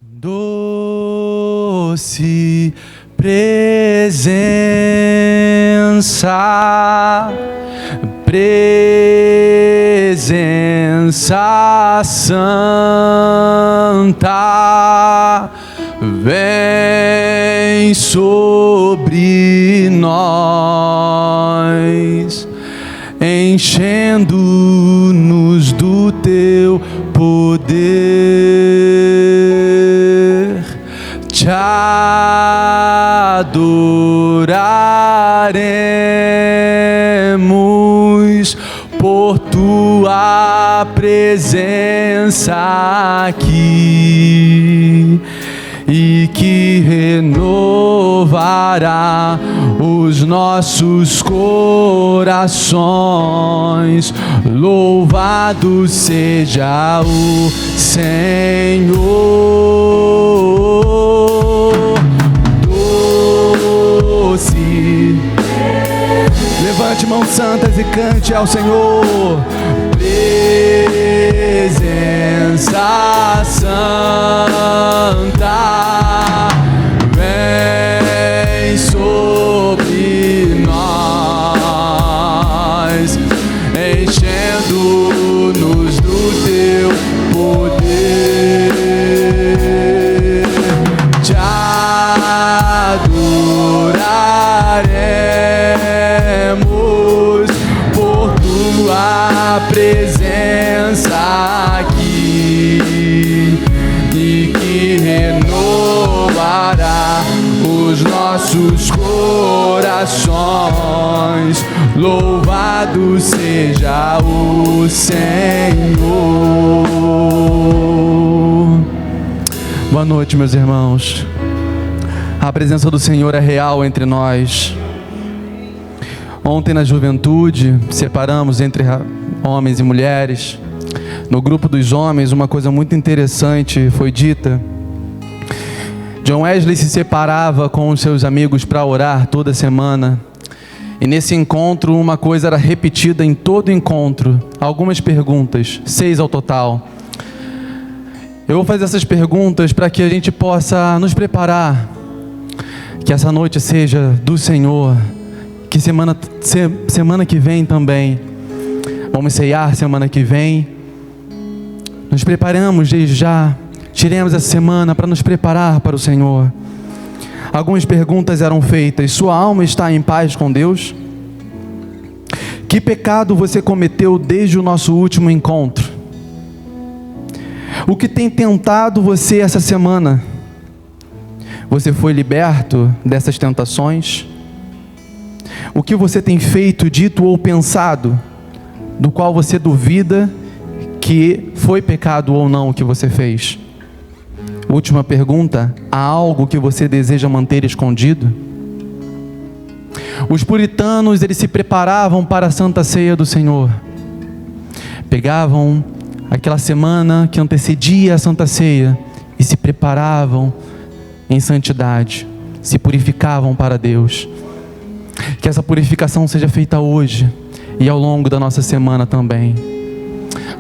Doce presença, presença santa, vem sobre nós, enchendo-nos do teu poder, te adoraremos por tua presença aqui, e que renovará os nossos corações. Louvado seja o Senhor. Doce, levante mãos santas e cante ao Senhor. Presença santa, vem sobre nós, enchendo-nos do teu poder, te adoraremos por tua presença aqui, e que renovará os nossos corações. Louvado seja o Senhor. Boa noite, meus irmãos. A presença do Senhor é real entre nós. Ontem na juventude separamos entre homens e mulheres. No grupo dos homens, uma coisa muito interessante foi dita. John Wesley se separava com os seus amigos para orar toda semana. E nesse encontro, uma coisa era repetida em todo encontro. Algumas perguntas, 6 ao total. Eu vou fazer essas perguntas para que a gente possa nos preparar. Que essa noite seja do Senhor. Que semana que vem também. Vamos ceiar semana que vem. Nos preparamos desde já. Tiremos essa semana para nos preparar para o Senhor. Algumas perguntas eram feitas. Sua alma está em paz com Deus? Que pecado você cometeu desde o nosso último encontro? O que tem tentado você essa semana? Você foi liberto dessas tentações? O que você tem feito, dito ou pensado, do qual você duvida que foi pecado ou não o que você fez? Última pergunta: há algo que você deseja manter escondido? Os puritanos, eles se preparavam para a Santa Ceia do Senhor. Pegavam aquela semana que antecedia a Santa Ceia e se preparavam em santidade, se purificavam para Deus. Que essa purificação seja feita hoje e ao longo da nossa semana também.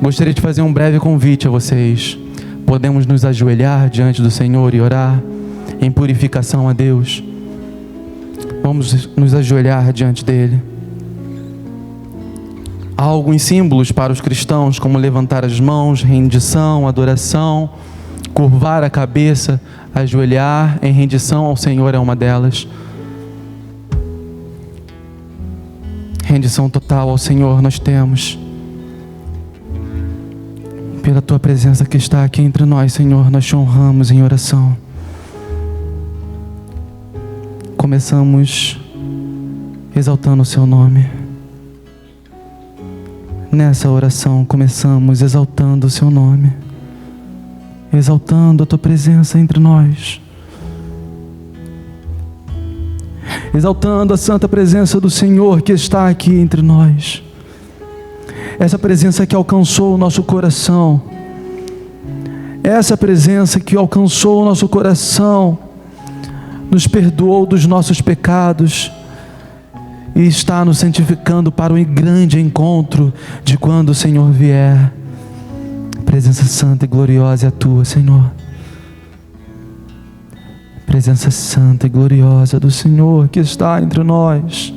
Gostaria de fazer um breve convite a vocês. Podemos nos ajoelhar diante do Senhor e orar em purificação a Deus. Vamos nos ajoelhar diante dEle. Há alguns símbolos para os cristãos, como levantar as mãos, rendição, adoração, curvar a cabeça, ajoelhar em rendição ao Senhor é uma delas. Rendição total ao Senhor nós temos. Pela tua presença que está aqui entre nós, Senhor, nós te honramos em oração. Começamos exaltando o seu nome. Nessa oração começamos exaltando o seu nome, exaltando a tua presença entre nós, exaltando a santa presença do Senhor que está aqui entre nós. Essa presença que alcançou o nosso coração, essa presença que alcançou o nosso coração, nos perdoou dos nossos pecados e está nos santificando para o grande encontro de quando o Senhor vier. Presença santa e gloriosa é a tua, Senhor. Presença santa e gloriosa do Senhor que está entre nós.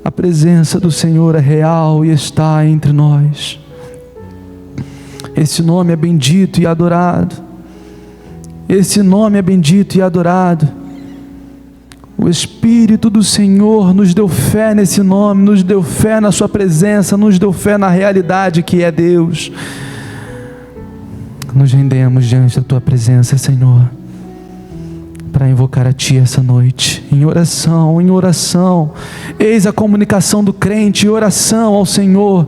A presença do Senhor é real e está entre nós. Esse nome é bendito e adorado. Esse nome é bendito e adorado. O Espírito do Senhor nos deu fé nesse nome, nos deu fé na sua presença, nos deu fé na realidade que é Deus. Nos rendemos diante da tua presença, Senhor, para invocar a Ti essa noite, em oração, em oração. Eis a comunicação do crente, oração ao Senhor.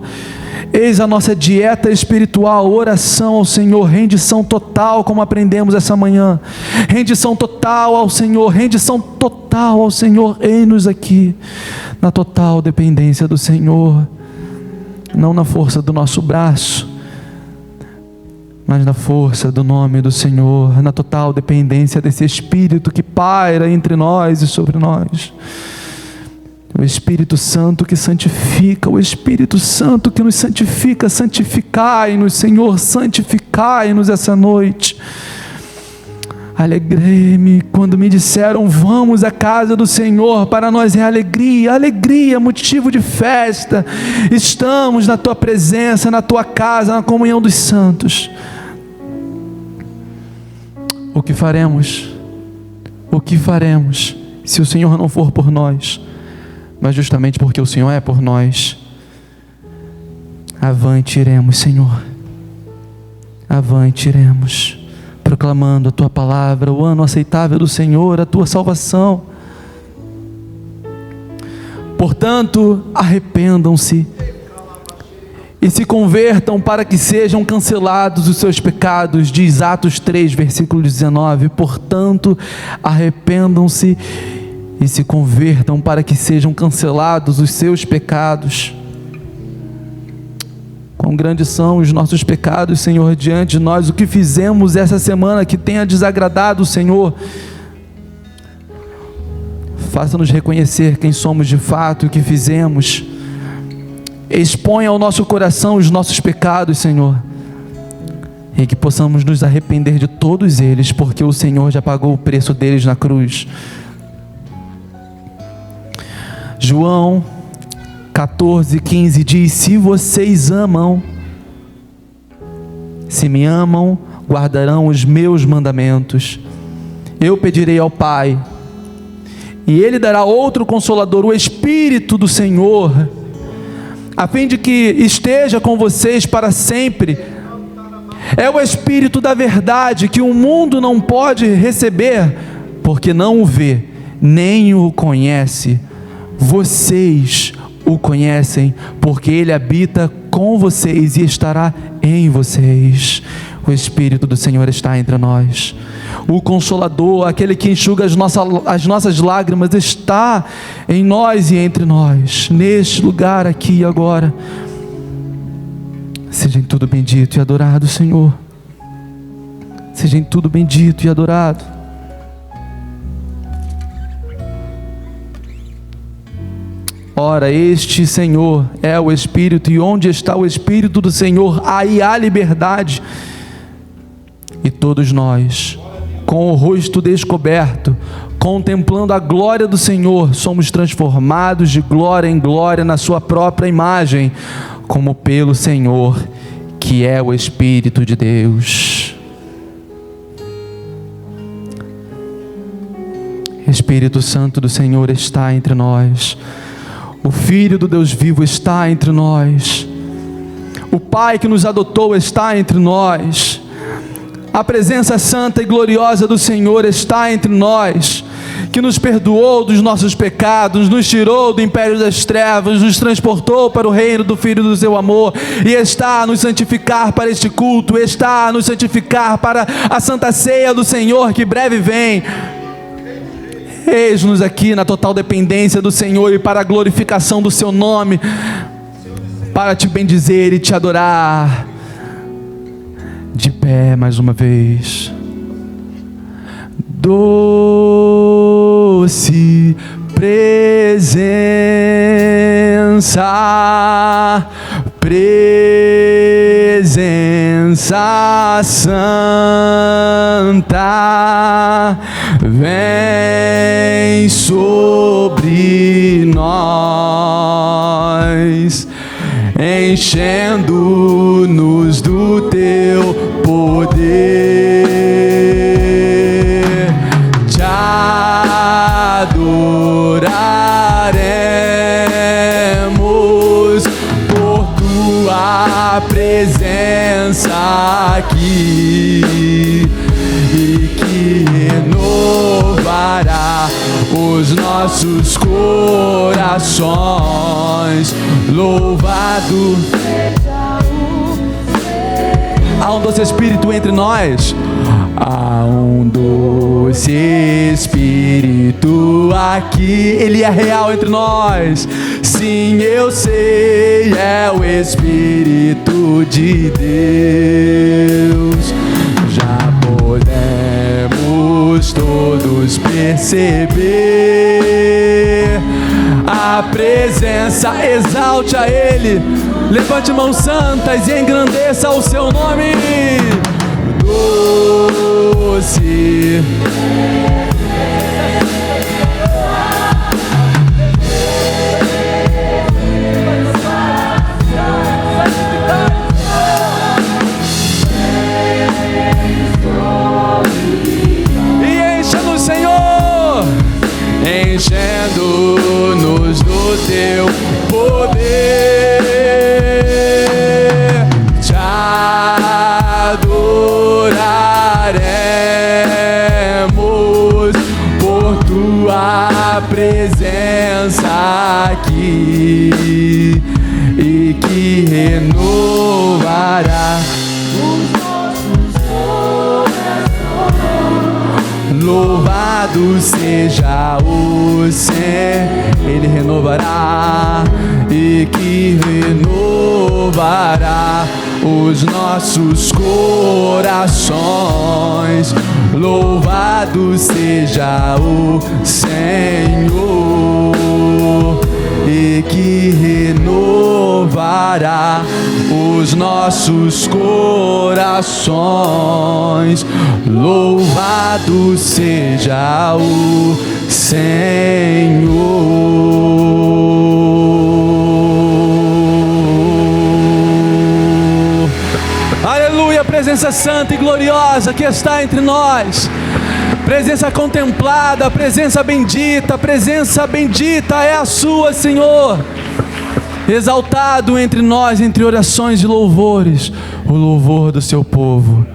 Eis a nossa dieta espiritual, oração ao Senhor, rendição total, como aprendemos essa manhã. Rendição total ao Senhor, rendição total ao Senhor. Eis-nos aqui, na total dependência do Senhor, não na força do nosso braço, mas na força do nome do Senhor, na total dependência desse Espírito que paira entre nós e sobre nós. O Espírito Santo que santifica, o Espírito Santo que nos santifica, santificai-nos, Senhor, santificai-nos essa noite. Alegrei-me quando me disseram: vamos à casa do Senhor. Para nós é alegria, alegria, motivo de festa. Estamos na Tua presença, na Tua casa, na comunhão dos santos. O que faremos? O que faremos se o Senhor não for por nós? Mas justamente porque o Senhor é por nós, avante iremos, Senhor. Avante iremos, proclamando a Tua palavra, o ano aceitável do Senhor, a Tua salvação. Portanto, arrependam-se e se convertam para que sejam cancelados os seus pecados, diz Atos 3, versículo 19. Portanto, arrependam-se e se convertam para que sejam cancelados os seus pecados. Quão grandes são os nossos pecados, Senhor, diante de nós. O que fizemos essa semana que tenha desagradado o Senhor? Faça-nos reconhecer quem somos de fato e o que fizemos. Exponha ao nosso coração os nossos pecados, Senhor, e que possamos nos arrepender de todos eles, porque o Senhor já pagou o preço deles na cruz. João 14:15 diz: se vocês amam, se me amam, guardarão os meus mandamentos. Eu pedirei ao Pai, e Ele dará outro Consolador, o Espírito do Senhor, a fim de que esteja com vocês para sempre. É o Espírito da verdade, que o mundo não pode receber, porque não o vê, nem o conhece. Vocês o conhecem, porque Ele habita com vocês e estará em vocês. O Espírito do Senhor está entre nós. O Consolador, aquele que enxuga as nossas lágrimas, está em nós e entre nós, neste lugar aqui e agora. Seja em tudo bendito e adorado, Senhor. Seja em tudo bendito e adorado. Ora, este Senhor é o Espírito, e onde está o Espírito do Senhor, aí há liberdade. E todos nós, com o rosto descoberto, contemplando a glória do Senhor, somos transformados de glória em glória na sua própria imagem, como pelo Senhor, que é o Espírito de Deus. Espírito Santo do Senhor está entre nós. O Filho do Deus vivo está entre nós. O Pai que nos adotou está entre nós. A presença santa e gloriosa do Senhor está entre nós, que nos perdoou dos nossos pecados, nos tirou do império das trevas, nos transportou para o reino do Filho do seu amor, e está a nos santificar para este culto, está a nos santificar para a santa ceia do Senhor que breve vem. Eis-nos aqui na total dependência do Senhor e para a glorificação do seu nome, para te bendizer e te adorar. De pé mais uma vez. Doce presença, Presença Santa, vem sobre nós, enchendo-nos do teu poder. Te adoraremos por tua presença aqui, e que renovará os nossos corações. Louvado há um doce Espírito entre nós. Há um doce Espírito aqui, Ele é real entre nós. Sim, eu sei, é o Espírito de Deus. Já podemos todos perceber a presença. Exalte a Ele, levante mãos santas e engrandeça o seu nome. Doce enchendo-nos do teu poder, te adoraremos por tua presença aqui, e que renovará os nossos corações. Louvado seja o Senhor, Ele renovará, e que renovará os nossos corações. Louvado seja o Senhor, e que renovará os nossos corações. Louvado seja o Senhor. Aleluia, presença santa e gloriosa que está entre nós. Presença contemplada, presença bendita é a sua, Senhor. Exaltado entre nós, entre orações e louvores, o louvor do seu povo.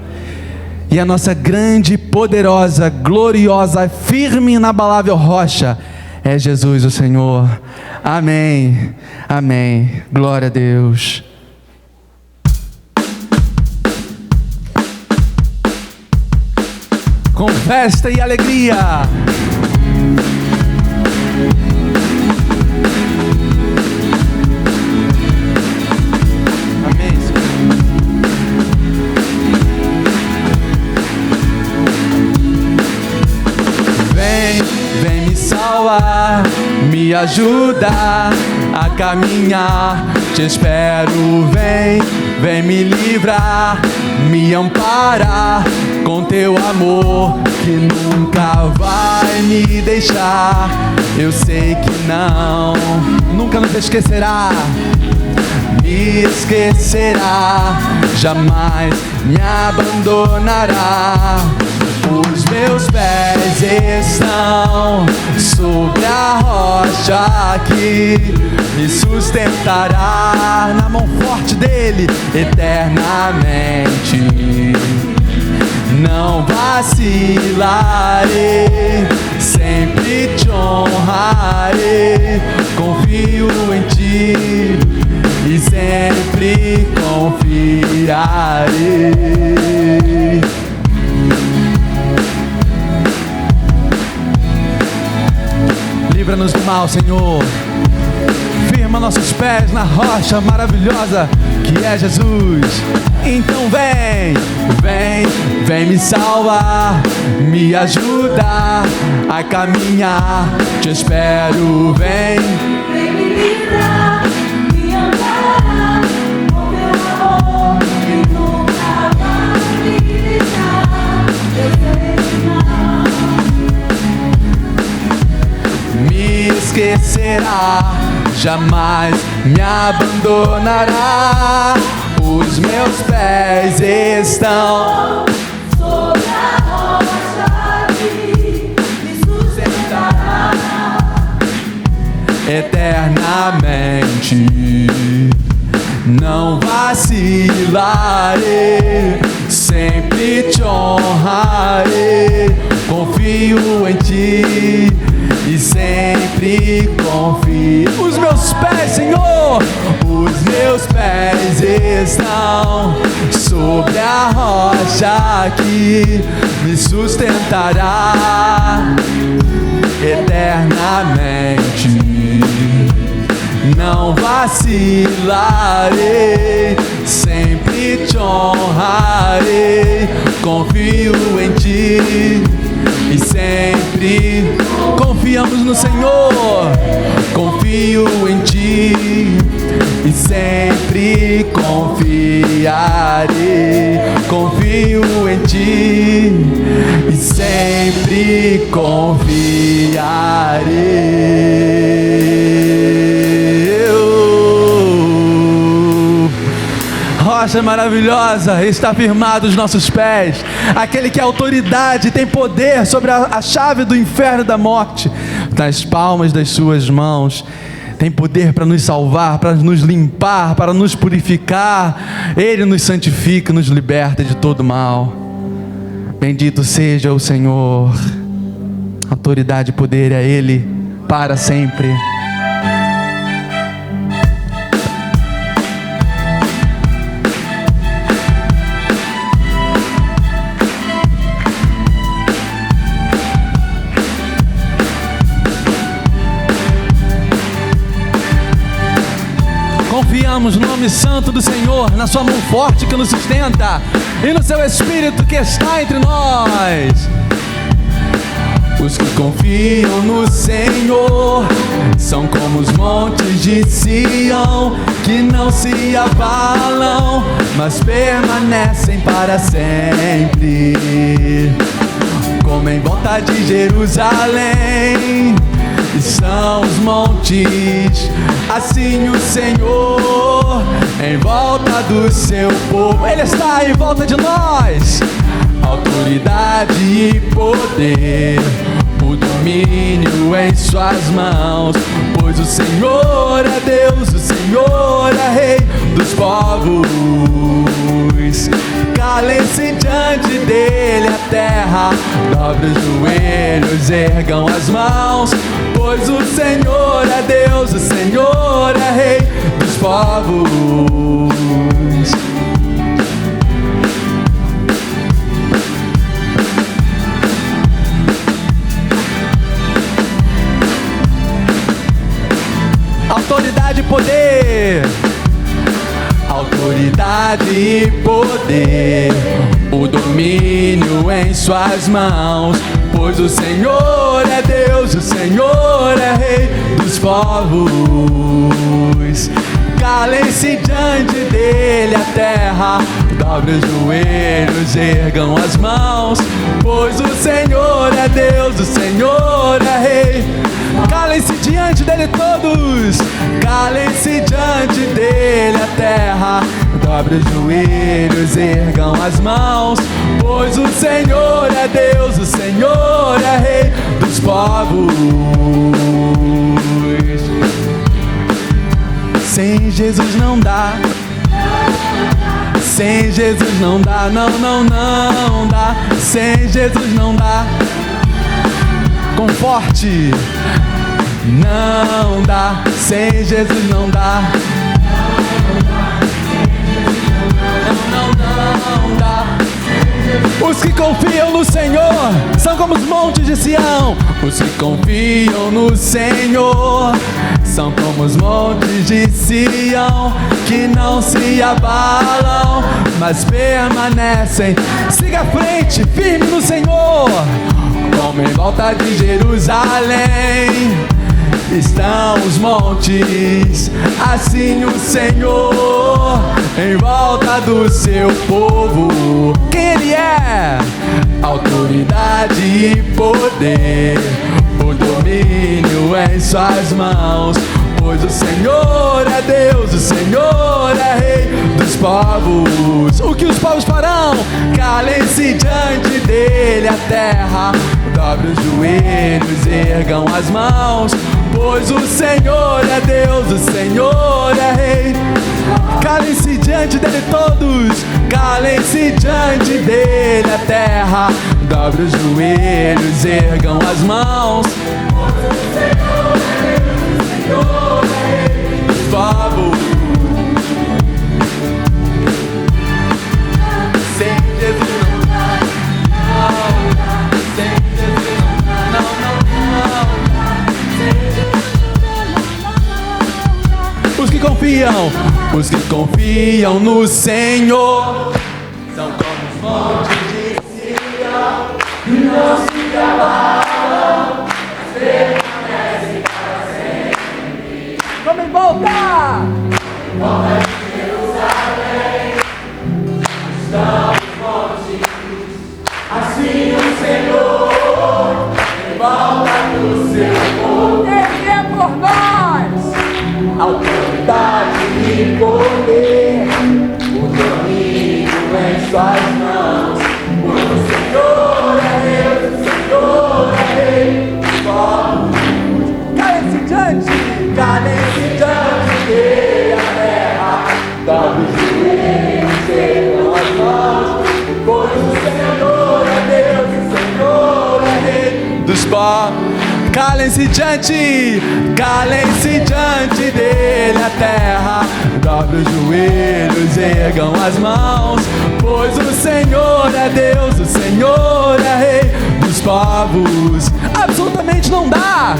E a nossa grande, poderosa, gloriosa, firme e inabalável rocha é Jesus o Senhor. Amém, amém, glória a Deus. Com festa e alegria. Amém, Senhor. Vem me salvar, me ajudar a caminhar. Te espero, vem me livrar, me amparar com teu amor que nunca vai me deixar. Eu sei que nunca nos esquecerá, me esquecerá, jamais me abandonará. Os meus pés estão sobre a rocha que me sustentará na mão forte dele eternamente. Não vacilarei, sempre te honrarei. Confio em ti e sempre confiarei. Livra-nos do mal, Senhor. Firma nossos pés na rocha maravilhosa que é Jesus. Então vem me salvar, me ajudar a caminhar. Te espero, vem me livrar, me amparar guiará, jamais me abandonará. Os meus pés estão sobre a rocha que me sustentará eternamente. Não vacilarei, sempre te honrarei. Confio em ti e sempre confio. Os meus pés, Senhor, os meus pés estão sobre a rocha que me sustentará eternamente. Não vacilarei, sempre te honrarei. Confio em ti e sempre confiamos no Senhor. Confio em ti e sempre confiarei. Confio em ti e sempre confiarei. Rocha maravilhosa, está firmado os nossos pés. Aquele que é autoridade, tem poder sobre a chave do inferno e da morte, nas palmas das suas mãos. Tem poder para nos salvar, para nos limpar, para nos purificar. Ele nos santifica, nos liberta de todo mal. Bendito seja o Senhor. Autoridade e poder é Ele para sempre. Confiamos no nome santo do Senhor, na sua mão forte que nos sustenta e no seu Espírito que está entre nós. Os que confiam no Senhor são como os montes de Sião, que não se abalam, mas permanecem para sempre. Como em volta de Jerusalém são os montes, assim o Senhor em volta do seu povo. Ele está em volta de nós. Autoridade e poder, o domínio em suas mãos, pois o Senhor é Deus, o Senhor é Rei dos povos. Calem-se diante dele a terra, dobre os joelhos, ergam as mãos, pois o Senhor é Deus, o Senhor é Rei dos povos. Autoridade e poder, autoridade e poder, o domínio em suas mãos, pois o Senhor é Deus, o Senhor é Rei dos povos. Calem-se diante dele a terra, dobre os joelhos, ergam as mãos, pois o Senhor é Deus, o Senhor é Rei. Calem-se diante dele todos, calem-se diante dele a terra, dobre os joelhos, ergam as mãos, pois o Senhor é Deus, o Senhor é Rei dos povos. Sem Jesus não dá, sem Jesus não dá, não, não, não dá, sem Jesus não dá. Conforte, não dá, sem Jesus não dá. Não, não dá. Os que confiam no Senhor são como os montes de Sião. Os que confiam no Senhor são como os montes de Sião, que não se abalam, mas permanecem. Siga à frente, firme no Senhor. Como em volta de Jerusalém estão os montes, assim o Senhor em volta do seu povo. Quem Ele é? Autoridade e poder, o domínio domínio em suas mãos. Pois o Senhor é Deus, o Senhor é Rei dos povos. O que os povos farão? Calem-se diante dele a terra. Dobre os joelhos, ergam as mãos. Pois o Senhor é Deus, o Senhor é Rei. Calem-se diante dele todos. Calem-se diante dele a terra. Dobre os joelhos, ergam as mãos. Pois o Senhor é Deus, o Senhor é Rei dos povos. Sem Jesus não dá, não. Sem Jesus não dá, não. Os que confiam no Senhor são como fontes de Sião, e não se abalam, mas permanecem para sempre. Vamos em volta! Em volta de Jerusalém estão os montes, assim o Senhor em volta do seu povo. Ele é por nós autoridade e poder, o domínio em suas mãos. Pois o Senhor é Deus, o Senhor é Rei dos povos. Calem-se diante dele a terra. Dobre os joelhos, ergam as mãos. Pois o Senhor é Deus, o Senhor é Rei dos povos. Calem-se diante dele a terra. Dobre os joelhos, ergam as mãos. Pois o Senhor é Deus, o Senhor é Rei dos povos. Absolutamente não dá.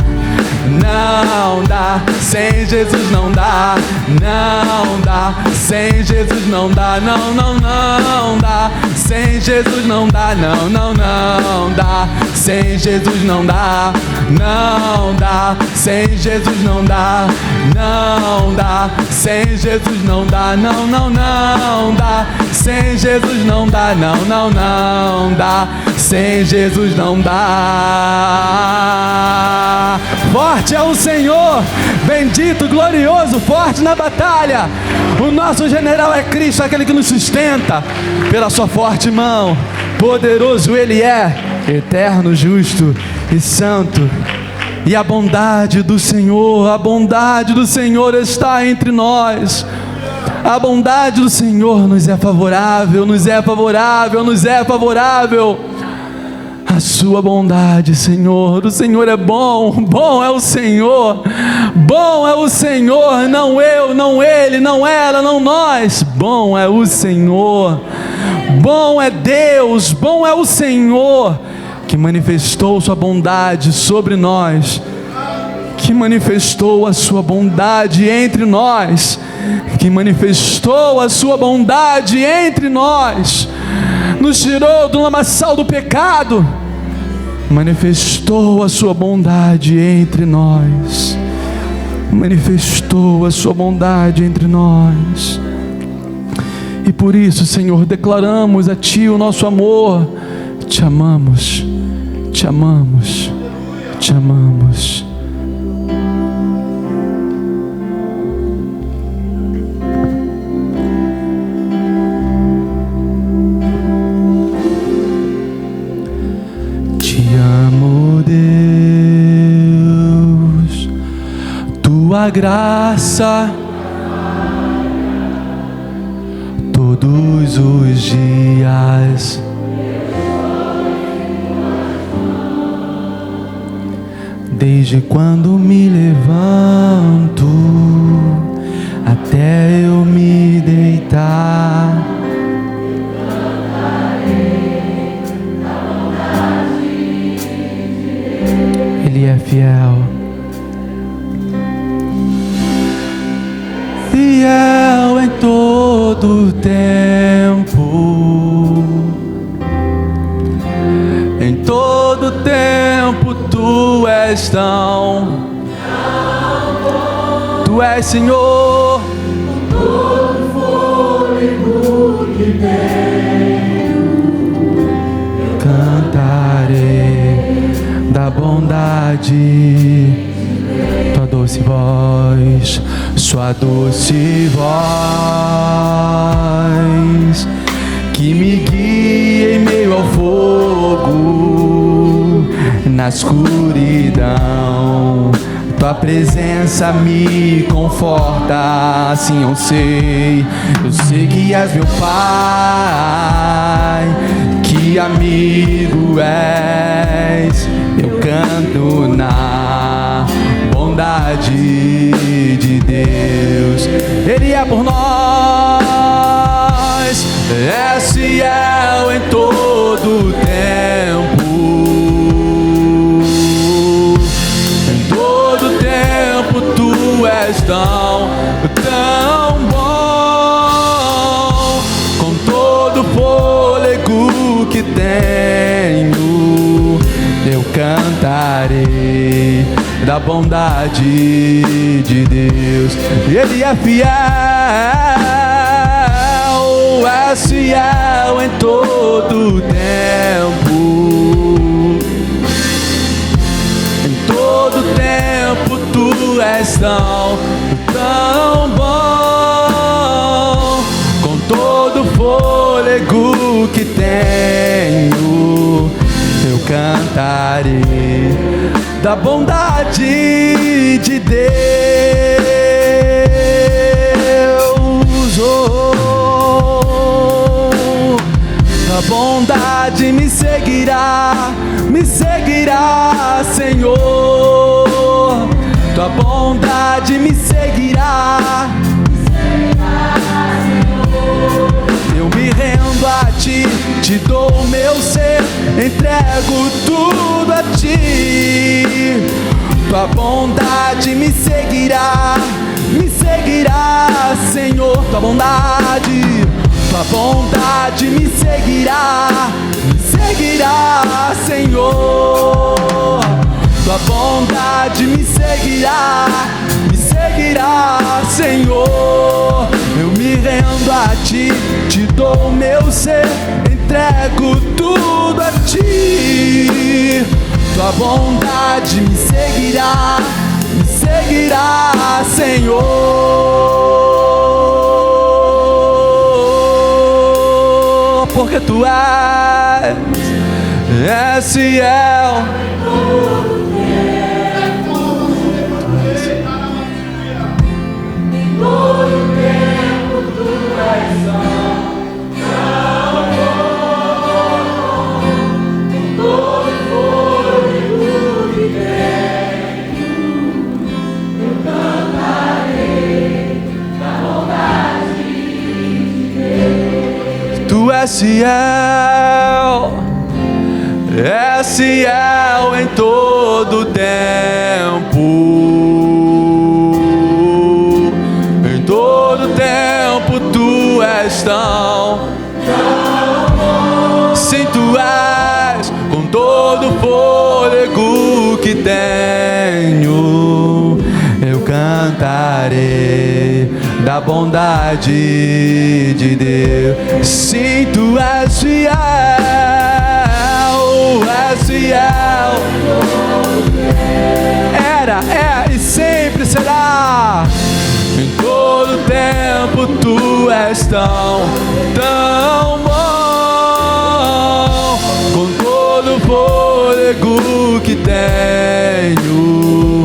Não dá, sem Jesus não dá. Não dá, sem Jesus não dá. Não, não, não dá. Sem Jesus não dá. Não, não, não dá. Sem Jesus não dá. Não dá, sem Jesus não dá. Não dá, sem Jesus não dá. Não, não, não dá. Sem Jesus não dá. Não, não, não dá. Sem Jesus não dá. Forte é o Senhor, bendito, glorioso, forte na batalha. O nosso general é Cristo, aquele que nos sustenta pela sua forte mão. Poderoso Ele é, eterno, justo e santo. E a bondade do Senhor está entre nós. A bondade do Senhor nos é favorável, nos é favorável, nos é favorável. A sua bondade, Senhor, o Senhor é bom, bom é o Senhor, bom é o Senhor, não eu, não ele, não ela, não nós, bom é o Senhor, bom é Deus, bom é o Senhor, que manifestou sua bondade sobre nós, que manifestou a sua bondade entre nós, que manifestou a sua bondade entre nós, nos tirou do lamaçal do pecado, manifestou a sua bondade entre nós, manifestou a sua bondade entre nós. E por isso, Senhor, declaramos a Ti o nosso amor. Te amamos, te amamos, te amamos. Deus, tua graça todos os dias, desde quando me levanto até eu me deitar. Ele é fiel, fiel em todo tempo, em todo tempo Tu és tão, Tu és Senhor, todo fôlego que tenho, eu cantarei da bondade sua doce voz que me guia em meio ao fogo, na escuridão. Tua presença me conforta, assim eu sei que és meu Pai, que amigo és. Eu canto na bondade de Deus, Ele é por nós, é fiel em todo tempo. Tu és tão bom, com todo o fôlego que tenho, eu cantarei da bondade de Deus. Ele é fiel, é fiel em todo o tempo. Em todo tempo tu és tão bom, com todo o fôlego que tenho, eu cantarei da bondade de Deus. Oh, a bondade me seguirá, Senhor. Tua bondade me seguirá, Senhor. Eu me rendo a ti, te dou o meu ser, entrego tudo a ti. Tua bondade me seguirá, Senhor. Tua bondade me seguirá, Senhor. Tua bondade me seguirá, Senhor. Eu me rendo a ti, te dou o meu ser, entrego tudo a ti. Tua bondade me seguirá, Senhor. Porque tu és fiel. Tu és fiel em todo tempo. Em todo tempo tu és tão bom. Sim, tu és, com todo o fôlego que tenho, eu cantarei da bondade de Deus. Sim, tu és fiel, era, é e sempre será. Em todo tempo tu és tão bom, com todo o fôlego que tenho,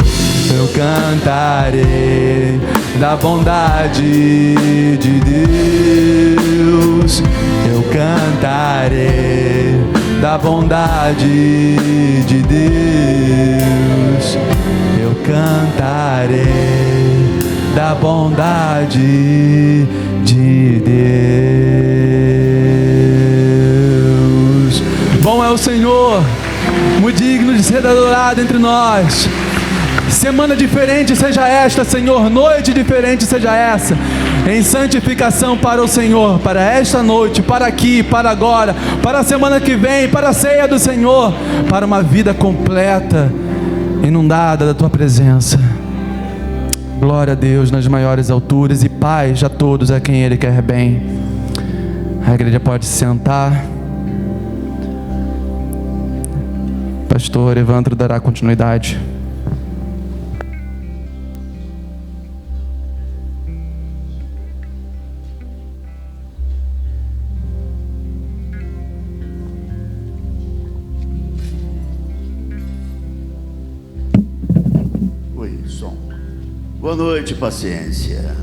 eu cantarei da bondade de Deus. Eu cantarei da bondade de Deus. Eu cantarei da bondade de Deus. Bom é o Senhor, muito digno de ser adorado entre nós. Semana diferente seja esta, Senhor, noite diferente seja essa, em santificação para o Senhor, para esta noite, para aqui, para agora, para a semana que vem, para a ceia do Senhor, para uma vida completa, inundada da Tua presença. Glória a Deus nas maiores alturas e paz a todos a quem Ele quer bem. A igreja pode se sentar. Pastor Evandro dará continuidade. Boa noite, paciência.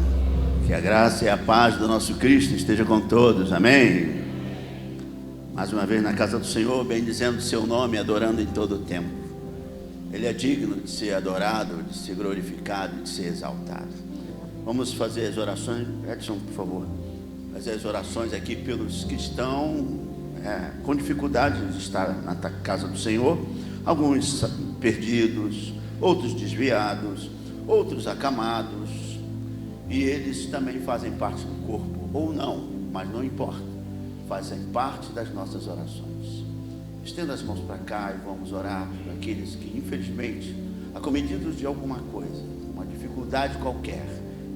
Que a graça e a paz do nosso Cristo esteja com todos, amém? Mais uma vez na casa do Senhor, bendizendo o seu nome, adorando em todo o tempo. Ele é digno de ser adorado, de ser glorificado, de ser exaltado. Vamos fazer as orações, Edson, por favor. Fazer as orações aqui pelos que estão com dificuldade de estar na casa do Senhor. Alguns perdidos, outros desviados, outros acamados, e eles também fazem parte do corpo, ou não, mas não importa, fazem parte das nossas orações. Estenda as mãos para cá e vamos orar por aqueles que, infelizmente, acometidos de alguma coisa, uma dificuldade qualquer,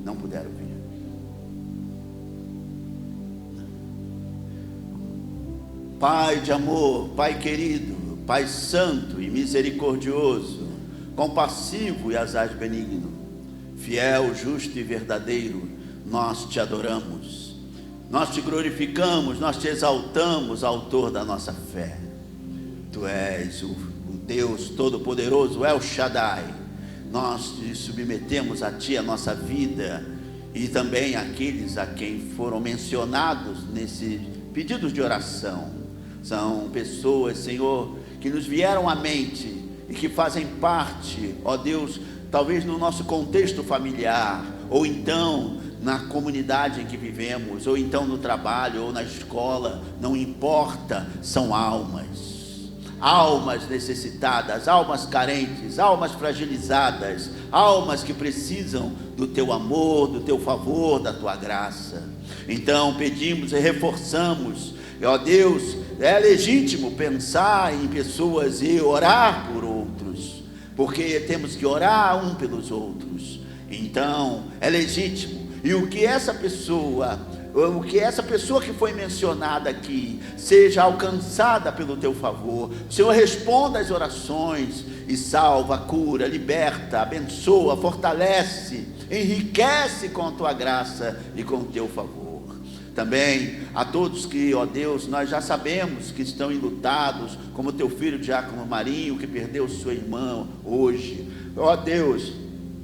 não puderam vir. Pai de amor, Pai querido, Pai santo e misericordioso, compassivo e asaz benigno, fiel, justo e verdadeiro, nós te adoramos, nós te glorificamos, nós te exaltamos, autor da nossa fé. Tu és o Deus Todo-Poderoso, El Shaddai. Nós te submetemos a ti a nossa vida e também aqueles a quem foram mencionados nesses pedidos de oração. São pessoas, Senhor, que nos vieram à mente e que fazem parte, ó Deus, talvez no nosso contexto familiar, ou então na comunidade em que vivemos, ou então no trabalho, ou na escola, não importa, são almas necessitadas, almas carentes, almas fragilizadas, almas que precisam do teu amor, do teu favor, da tua graça. Então pedimos e reforçamos, ó Deus, é legítimo pensar em pessoas e orar por outros, porque temos que orar um pelos outros. Então é legítimo, e o que essa pessoa que foi mencionada aqui seja alcançada pelo teu favor. O Senhor responda às orações e salva, cura, liberta, abençoa, fortalece, enriquece com a tua graça e com o teu favor. Também a todos que, ó Deus, nós já sabemos que estão enlutados, como teu filho Diácono Marinho, que perdeu sua irmã hoje. Ó Deus,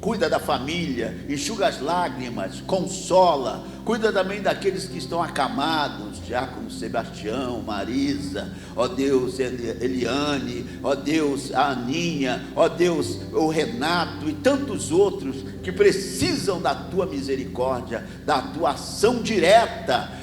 cuida da família, enxuga as lágrimas, consola, cuida também daqueles que estão acamados, Diácono Sebastião, Marisa, ó Deus, Eliane, ó Deus, a Aninha, ó Deus, o Renato e tantos outros que precisam da tua misericórdia, da tua ação direta,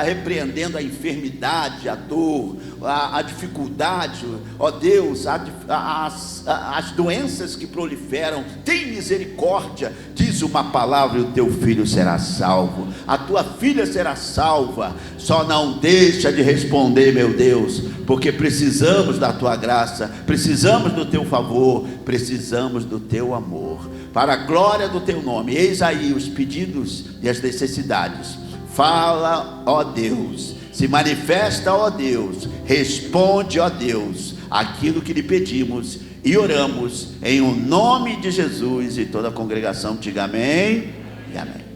repreendendo a enfermidade, a dor, a dificuldade, ó Deus, as doenças que proliferam. Tem misericórdia, diz uma palavra, e o teu filho será salvo, a tua filha será salva. Só não deixa de responder, meu Deus, porque precisamos da tua graça, precisamos do teu favor, precisamos do teu amor, para a glória do teu nome. Eis aí os pedidos e as necessidades. Fala, ó Deus, se manifesta, ó Deus, responde, ó Deus, aquilo que lhe pedimos e oramos em o nome de Jesus. E toda a congregação diga amém e amém.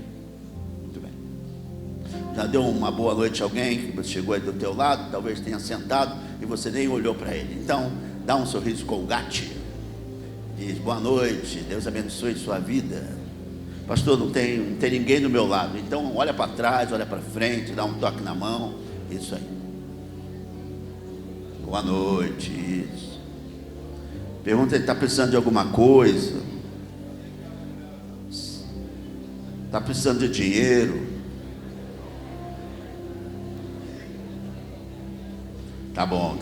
Muito bem. Já deu uma boa noite a alguém que chegou aí do teu lado, talvez tenha sentado e você nem olhou para ele. Então, dá um sorriso colgate, diz boa noite, Deus abençoe sua vida. Pastor, não tem ninguém do meu lado. Então olha para trás, olha para frente, dá um toque na mão. Isso aí. Boa noite. Isso. Pergunta se ele está precisando de alguma coisa. Está precisando de dinheiro. Tá bom.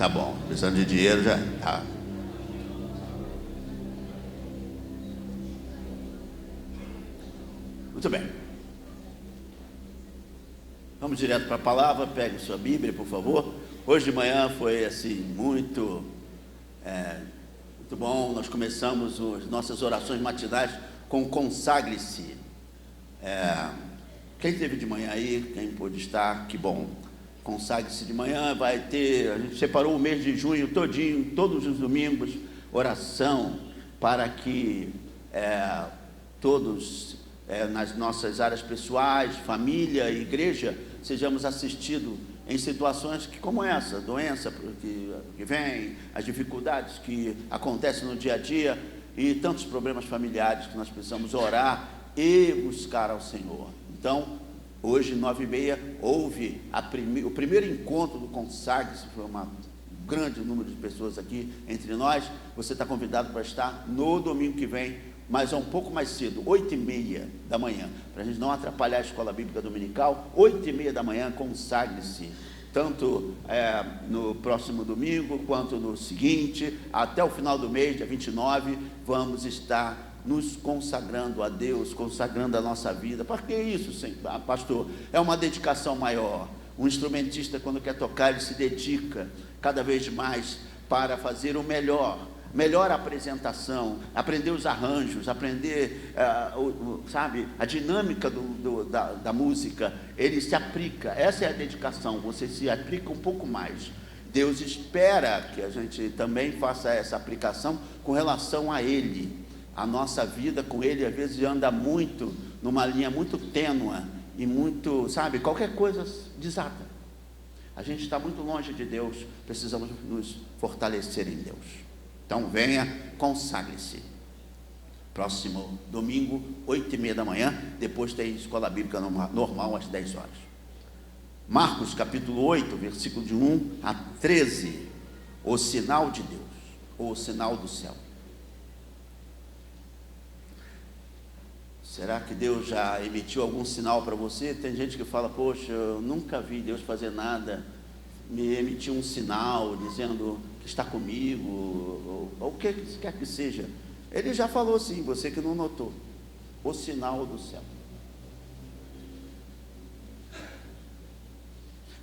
Precisando de dinheiro já tá. Muito bem. Vamos direto para a palavra. Pegue sua Bíblia, por favor. Hoje de manhã foi assim muito bom. Nós começamos as nossas orações matinais com consagre-se. Quem esteve de manhã aí, quem pôde estar, que bom. Consagre-se de manhã. Vai ter, a gente separou o mês de junho todinho, todos os domingos, oração para que todos nas nossas áreas pessoais, família e igreja, sejamos assistidos em situações como doença que vem, as dificuldades que acontecem no dia a dia, e tantos problemas familiares que nós precisamos orar e buscar ao Senhor. Então, hoje, 9h30, houve o primeiro encontro do Consagre-se, foi um grande número de pessoas aqui entre nós. Você está convidado para estar no domingo que vem, mas é um pouco mais cedo, 8h30 da manhã, para a gente não atrapalhar a escola bíblica dominical. 8h30 da manhã, Consagre-se, tanto no próximo domingo, quanto no seguinte, até o final do mês, dia 29, vamos estar nos consagrando a Deus, consagrando a nossa vida. Para que isso, pastor? É uma dedicação maior. Um instrumentista, quando quer tocar, ele se dedica cada vez mais para fazer o melhor apresentação, aprender os arranjos, aprender, sabe, a dinâmica da música. Ele se aplica, essa é a dedicação, você se aplica um pouco mais. Deus espera que a gente também faça essa aplicação com relação a Ele. A nossa vida com Ele, às vezes, anda muito, numa linha muito tênue, e muito, sabe, qualquer coisa desata. A gente está muito longe de Deus, precisamos nos fortalecer em Deus. Então venha, consagre-se. Próximo domingo, 8h30 da manhã, depois tem escola bíblica normal às 10 horas. Marcos capítulo 8, versículo de 1 a 13, o sinal de Deus, ou o sinal do céu. Será que Deus já emitiu algum sinal para você? Tem gente que fala, poxa, eu nunca vi Deus fazer nada, me emitiu um sinal dizendo que está comigo, ou o que quer que seja. Ele já falou sim, você que não notou, o sinal do céu.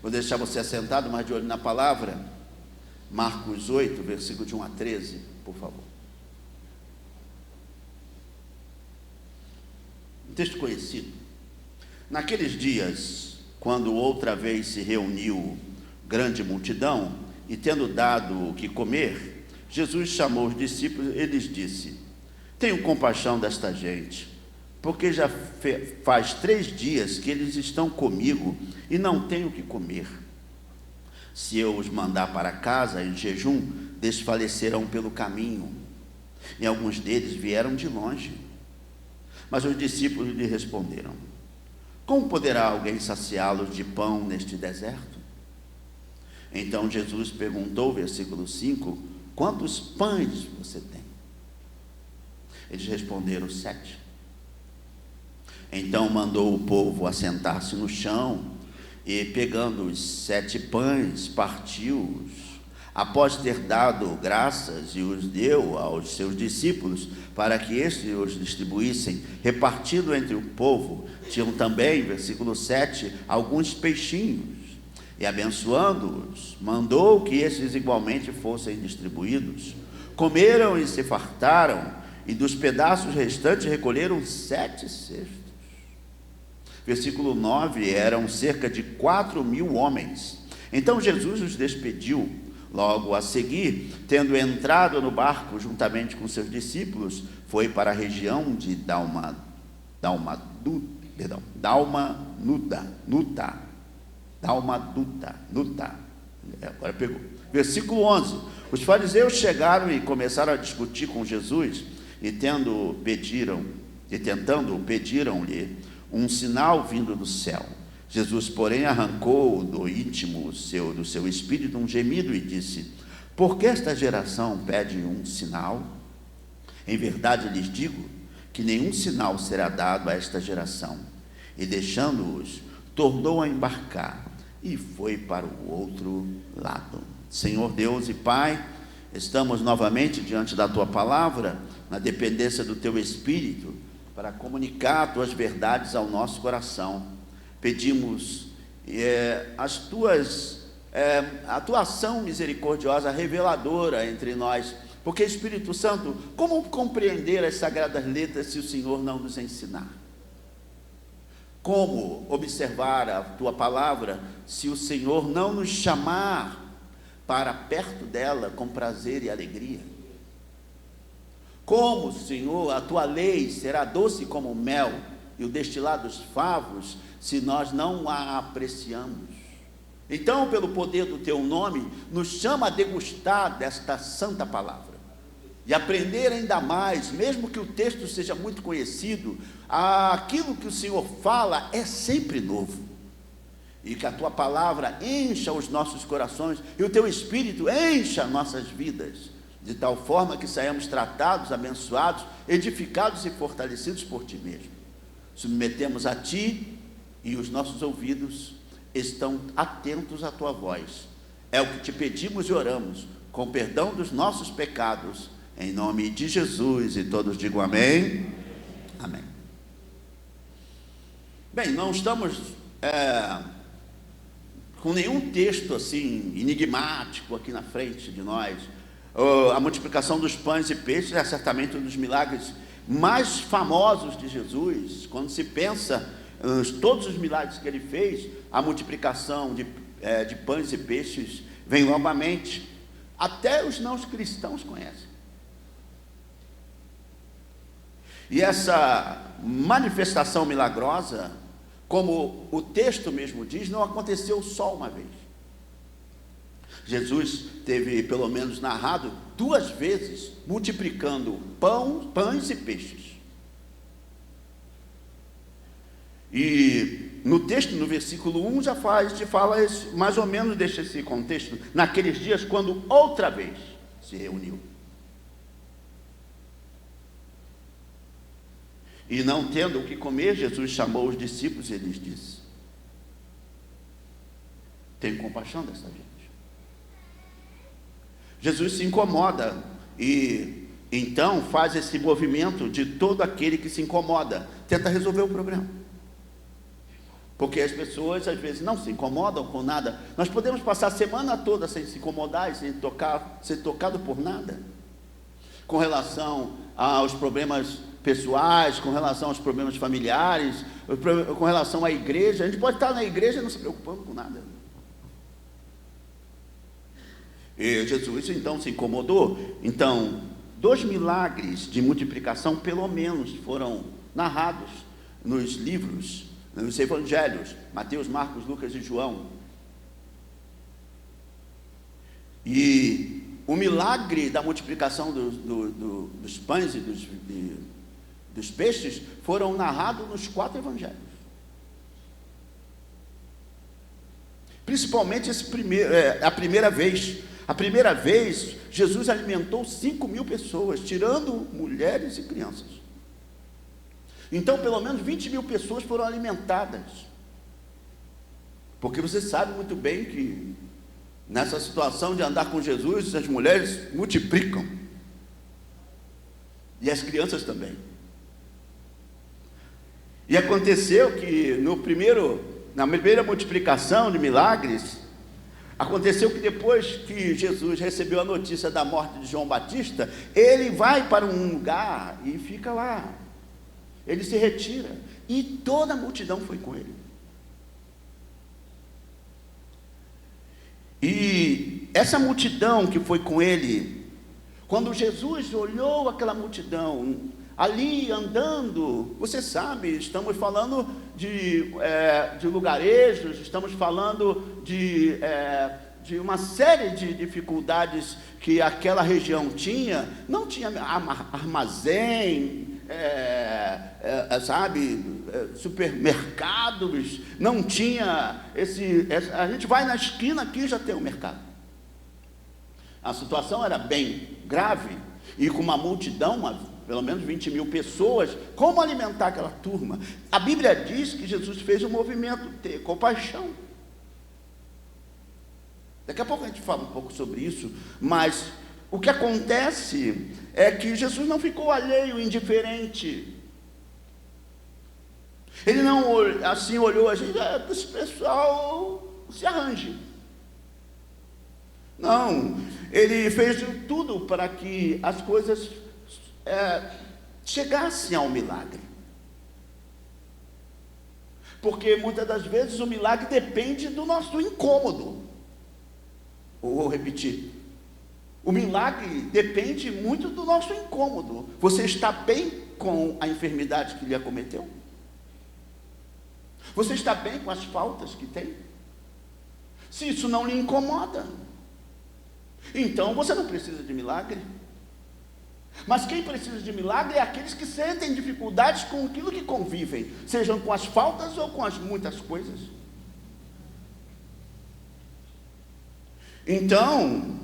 Vou deixar você assentado, mas de olho na palavra. Marcos 8, versículo de 1 a 13, por favor. Um texto conhecido. Naqueles dias, quando outra vez se reuniu grande multidão, e tendo dado o que comer, Jesus chamou os discípulos e lhes disse: tenho compaixão desta gente, porque já faz 3 dias que eles estão comigo e não têm o que comer. Se eu os mandar para casa em jejum, desfalecerão pelo caminho, e alguns deles vieram de longe. Mas os discípulos lhe responderam: como poderá alguém saciá-los de pão neste deserto? Então Jesus perguntou, versículo 5, quantos pães você tem? Eles responderam: 7. Então mandou o povo assentar-se no chão, e pegando os 7 pães, partiu-os. Após ter dado graças, e os deu aos seus discípulos, para que estes os distribuíssem, repartido entre o povo. Tinham também, versículo 7, alguns peixinhos, e abençoando-os, mandou que estes igualmente fossem distribuídos. Comeram e se fartaram, e dos pedaços restantes recolheram 7 cestos. Versículo 9, eram cerca de 4.000 homens. Então Jesus os despediu. Logo a seguir, tendo entrado no barco juntamente com seus discípulos, foi para a região de Dalmanuta. Agora pegou. Versículo 11. Os fariseus chegaram e começaram a discutir com Jesus, e tentando, pediram-lhe um sinal vindo do céu. Jesus, porém, arrancou do íntimo do seu espírito um gemido e disse: por que esta geração pede um sinal? Em verdade lhes digo que nenhum sinal será dado a esta geração. E deixando-os, tornou a embarcar e foi para o outro lado. Senhor Deus e Pai, estamos novamente diante da Tua palavra, na dependência do Teu Espírito, para comunicar Tuas verdades ao nosso coração. Pedimos a Tua ação misericordiosa, reveladora entre nós, porque, Espírito Santo, como compreender as sagradas letras se o Senhor não nos ensinar? Como observar a Tua palavra se o Senhor não nos chamar para perto dela com prazer e alegria? Como, Senhor, a Tua lei será doce como mel e o destilado dos favos, se nós não a apreciamos? Então, pelo poder do Teu nome, nos chama a degustar desta santa palavra. e aprender ainda mais, mesmo que o texto seja muito conhecido, aquilo que o Senhor fala é sempre novo. E que a tua palavra encha os nossos corações e o teu Espírito encha nossas vidas, de tal forma que saímos tratados, abençoados, edificados e fortalecidos por ti mesmo. Submetemos a ti e os nossos ouvidos estão atentos à tua voz. É o que te pedimos e oramos, com perdão dos nossos pecados, em nome de Jesus. E todos digam amém. Amém. Bem, não estamos com nenhum texto assim enigmático aqui na frente de nós. A multiplicação dos pães e peixes é certamente um dos milagres mais famosos de Jesus. Quando se pensa todos os milagres que ele fez, a multiplicação de pães e peixes vem novamente. Até os não cristãos conhecem. E essa manifestação milagrosa, como o texto mesmo diz, não aconteceu só uma vez. Jesus teve, pelo menos narrado, 2 vezes multiplicando pães e peixes. E no texto, no versículo 1, já fala mais ou menos desse contexto, naqueles dias quando outra vez se reuniu. E não tendo o que comer, Jesus chamou os discípulos e lhes disse: tenho compaixão dessa gente. Jesus se incomoda e então faz esse movimento de todo aquele que se incomoda, tenta resolver o problema. Porque as pessoas às vezes não se incomodam com nada. Nós podemos passar a semana toda sem se incomodar e sem ser tocado por nada. Com relação aos problemas pessoais, com relação aos problemas familiares, com relação à igreja. A gente pode estar na igreja não se preocupando com nada. E Jesus então se incomodou. Então, 2 milagres de multiplicação pelo menos foram narrados nos livros, nos evangelhos, Mateus, Marcos, Lucas e João. E o milagre da multiplicação dos pães e dos peixes foram narrados nos 4 evangelhos. Principalmente a primeira vez. A primeira vez, Jesus alimentou 5.000 pessoas, tirando mulheres e crianças. Então, pelo menos 20.000 pessoas foram alimentadas. Porque você sabe muito bem que nessa situação de andar com Jesus, as mulheres multiplicam. E as crianças também. E aconteceu que na primeira multiplicação de milagres, aconteceu que depois que Jesus recebeu a notícia da morte de João Batista, ele vai para um lugar e fica lá. Ele se retira. E toda a multidão foi com ele. E essa multidão que foi com ele, quando Jesus olhou aquela multidão ali andando, você sabe, estamos falando de lugarejos, estamos falando de uma série de dificuldades que aquela região tinha. Não tinha armazém, supermercados, não tinha a gente vai na esquina aqui e já tem um mercado. A situação era bem grave, e com uma multidão, pelo menos 20.000 pessoas, como alimentar aquela turma? A Bíblia diz que Jesus fez um movimento, ter compaixão. Daqui a pouco a gente fala um pouco sobre isso, mas o que acontece é que Jesus não ficou alheio, indiferente. Ele não assim olhou a gente, esse pessoal se arranje. Não, ele fez de tudo para que as coisas chegassem ao milagre. Porque muitas das vezes o milagre depende do nosso incômodo. Vou repetir. O milagre depende muito do nosso incômodo. Você está bem com a enfermidade que lhe acometeu? Você está bem com as faltas que tem? Se isso não lhe incomoda, então você não precisa de milagre. Mas quem precisa de milagre é aqueles que sentem dificuldades com aquilo que convivem, sejam com as faltas ou com as muitas coisas. Então,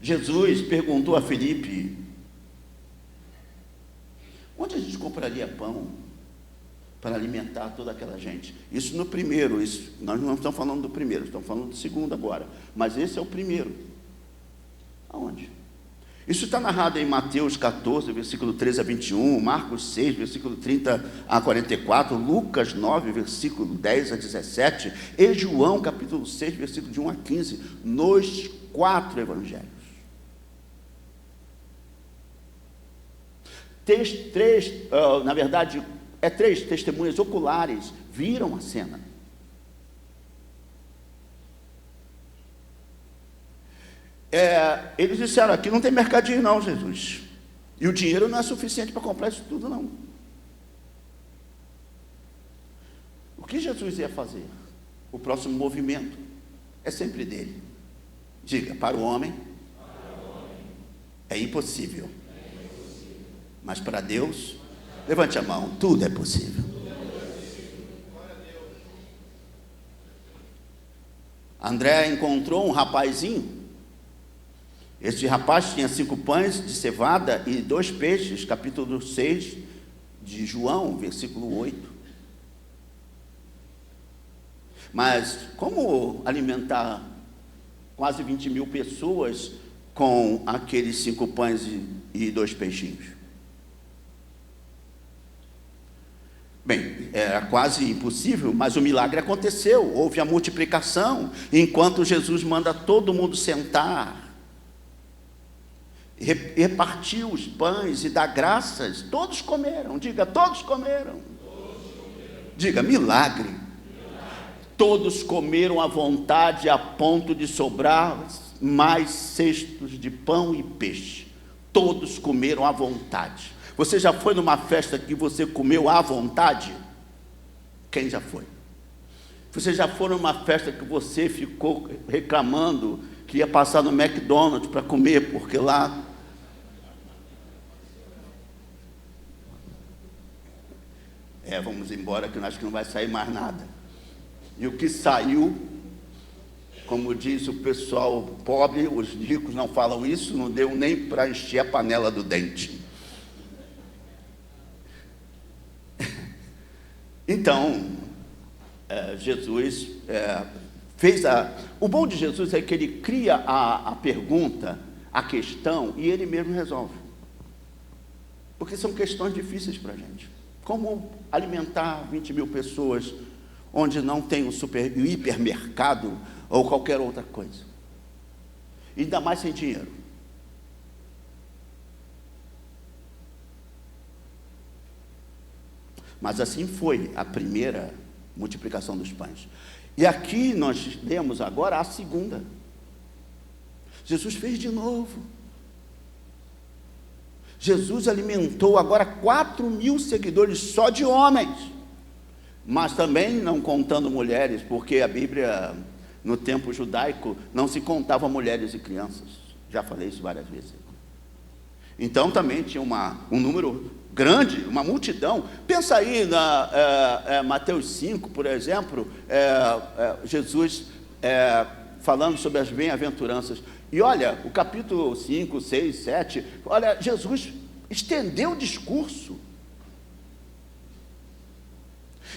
Jesus perguntou a Filipe: onde a gente compraria pão para alimentar toda aquela gente? Isso no primeiro, nós não estamos falando do primeiro, estamos falando do segundo agora, mas esse é o primeiro. Aonde? Isso está narrado em Mateus 14, versículo 13 a 21, Marcos 6, versículo 30 a 44, Lucas 9, versículo 10 a 17, e João capítulo 6, versículo de 1 a 15, nos 4 evangelhos. Na verdade, três testemunhas oculares viram a cena. Eles disseram: aqui não tem mercadinho não, Jesus, e o dinheiro não é suficiente para comprar isso tudo não. O que Jesus ia fazer? O próximo movimento é sempre dele. Diga: para o homem é impossível, mas para Deus, levante a mão, tudo é possível. André encontrou um rapazinho. Este rapaz tinha 5 pães de cevada e 2 peixes, capítulo 6 de João, versículo 8. Mas como alimentar quase 20.000 pessoas com aqueles 5 pães e 2 peixinhos? Bem, era quase impossível, mas o milagre aconteceu. Houve a multiplicação, enquanto Jesus manda todo mundo sentar, repartiu os pães e dá graças. Todos comeram. Diga: todos comeram. Diga: milagre. Todos comeram à vontade, a ponto de sobrar mais cestos de pão e peixe. Todos comeram à vontade. Você já foi numa festa que você comeu à vontade? Quem já foi? Você já foi numa festa que você ficou reclamando que ia passar no McDonald's para comer, porque lá... vamos embora que eu acho que não vai sair mais nada. E o que saiu, como diz o pessoal pobre, os ricos não falam isso, não deu nem para encher a panela do dente. Então, Jesus fez o bom de Jesus é que ele cria a pergunta, a questão, e ele mesmo resolve. Porque são questões difíceis para a gente. Como alimentar 20.000 pessoas onde não tem um hipermercado ou qualquer outra coisa? E ainda mais sem dinheiro. Mas assim foi a primeira multiplicação dos pães. E aqui nós lemos agora a segunda. Jesus fez de novo. Jesus alimentou agora 4.000 seguidores só de homens, mas também não contando mulheres, porque a Bíblia, no tempo judaico, não se contava mulheres e crianças. Já falei isso várias vezes. Então também tinha um número grande, uma multidão. Pensa aí na Mateus 5, por exemplo, Jesus falando sobre as bem-aventuranças. E olha, o capítulo 5, 6, 7, olha, Jesus estendeu o discurso.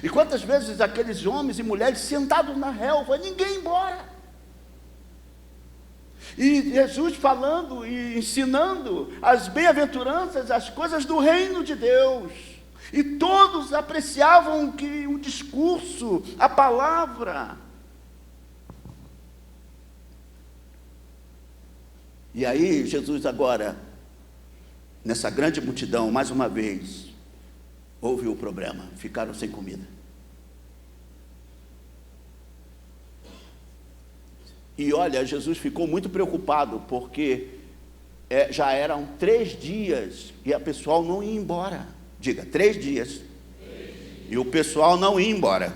E quantas vezes aqueles homens e mulheres sentados na relva, ninguém ia embora. E Jesus falando e ensinando as bem-aventuranças, as coisas do reino de Deus. E todos apreciavam que o discurso, a palavra. E aí Jesus agora, nessa grande multidão, mais uma vez, houve o problema, ficaram sem comida. E olha, Jesus ficou muito preocupado, porque já eram 3 dias e o pessoal não ia embora. Diga: 3 dias. E o pessoal não ia embora.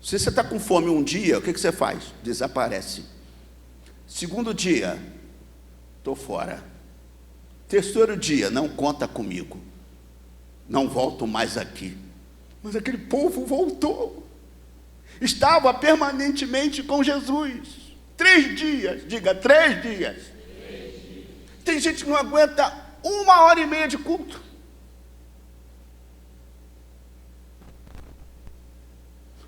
Se você está com fome um dia, o que você faz? Desaparece. Segundo dia, estou fora. Terceiro dia, não conta comigo, não volto mais aqui. Mas aquele povo voltou, estava permanentemente com Jesus. 3 dias, diga 3 dias. Tem gente que não aguenta 1h30 de culto.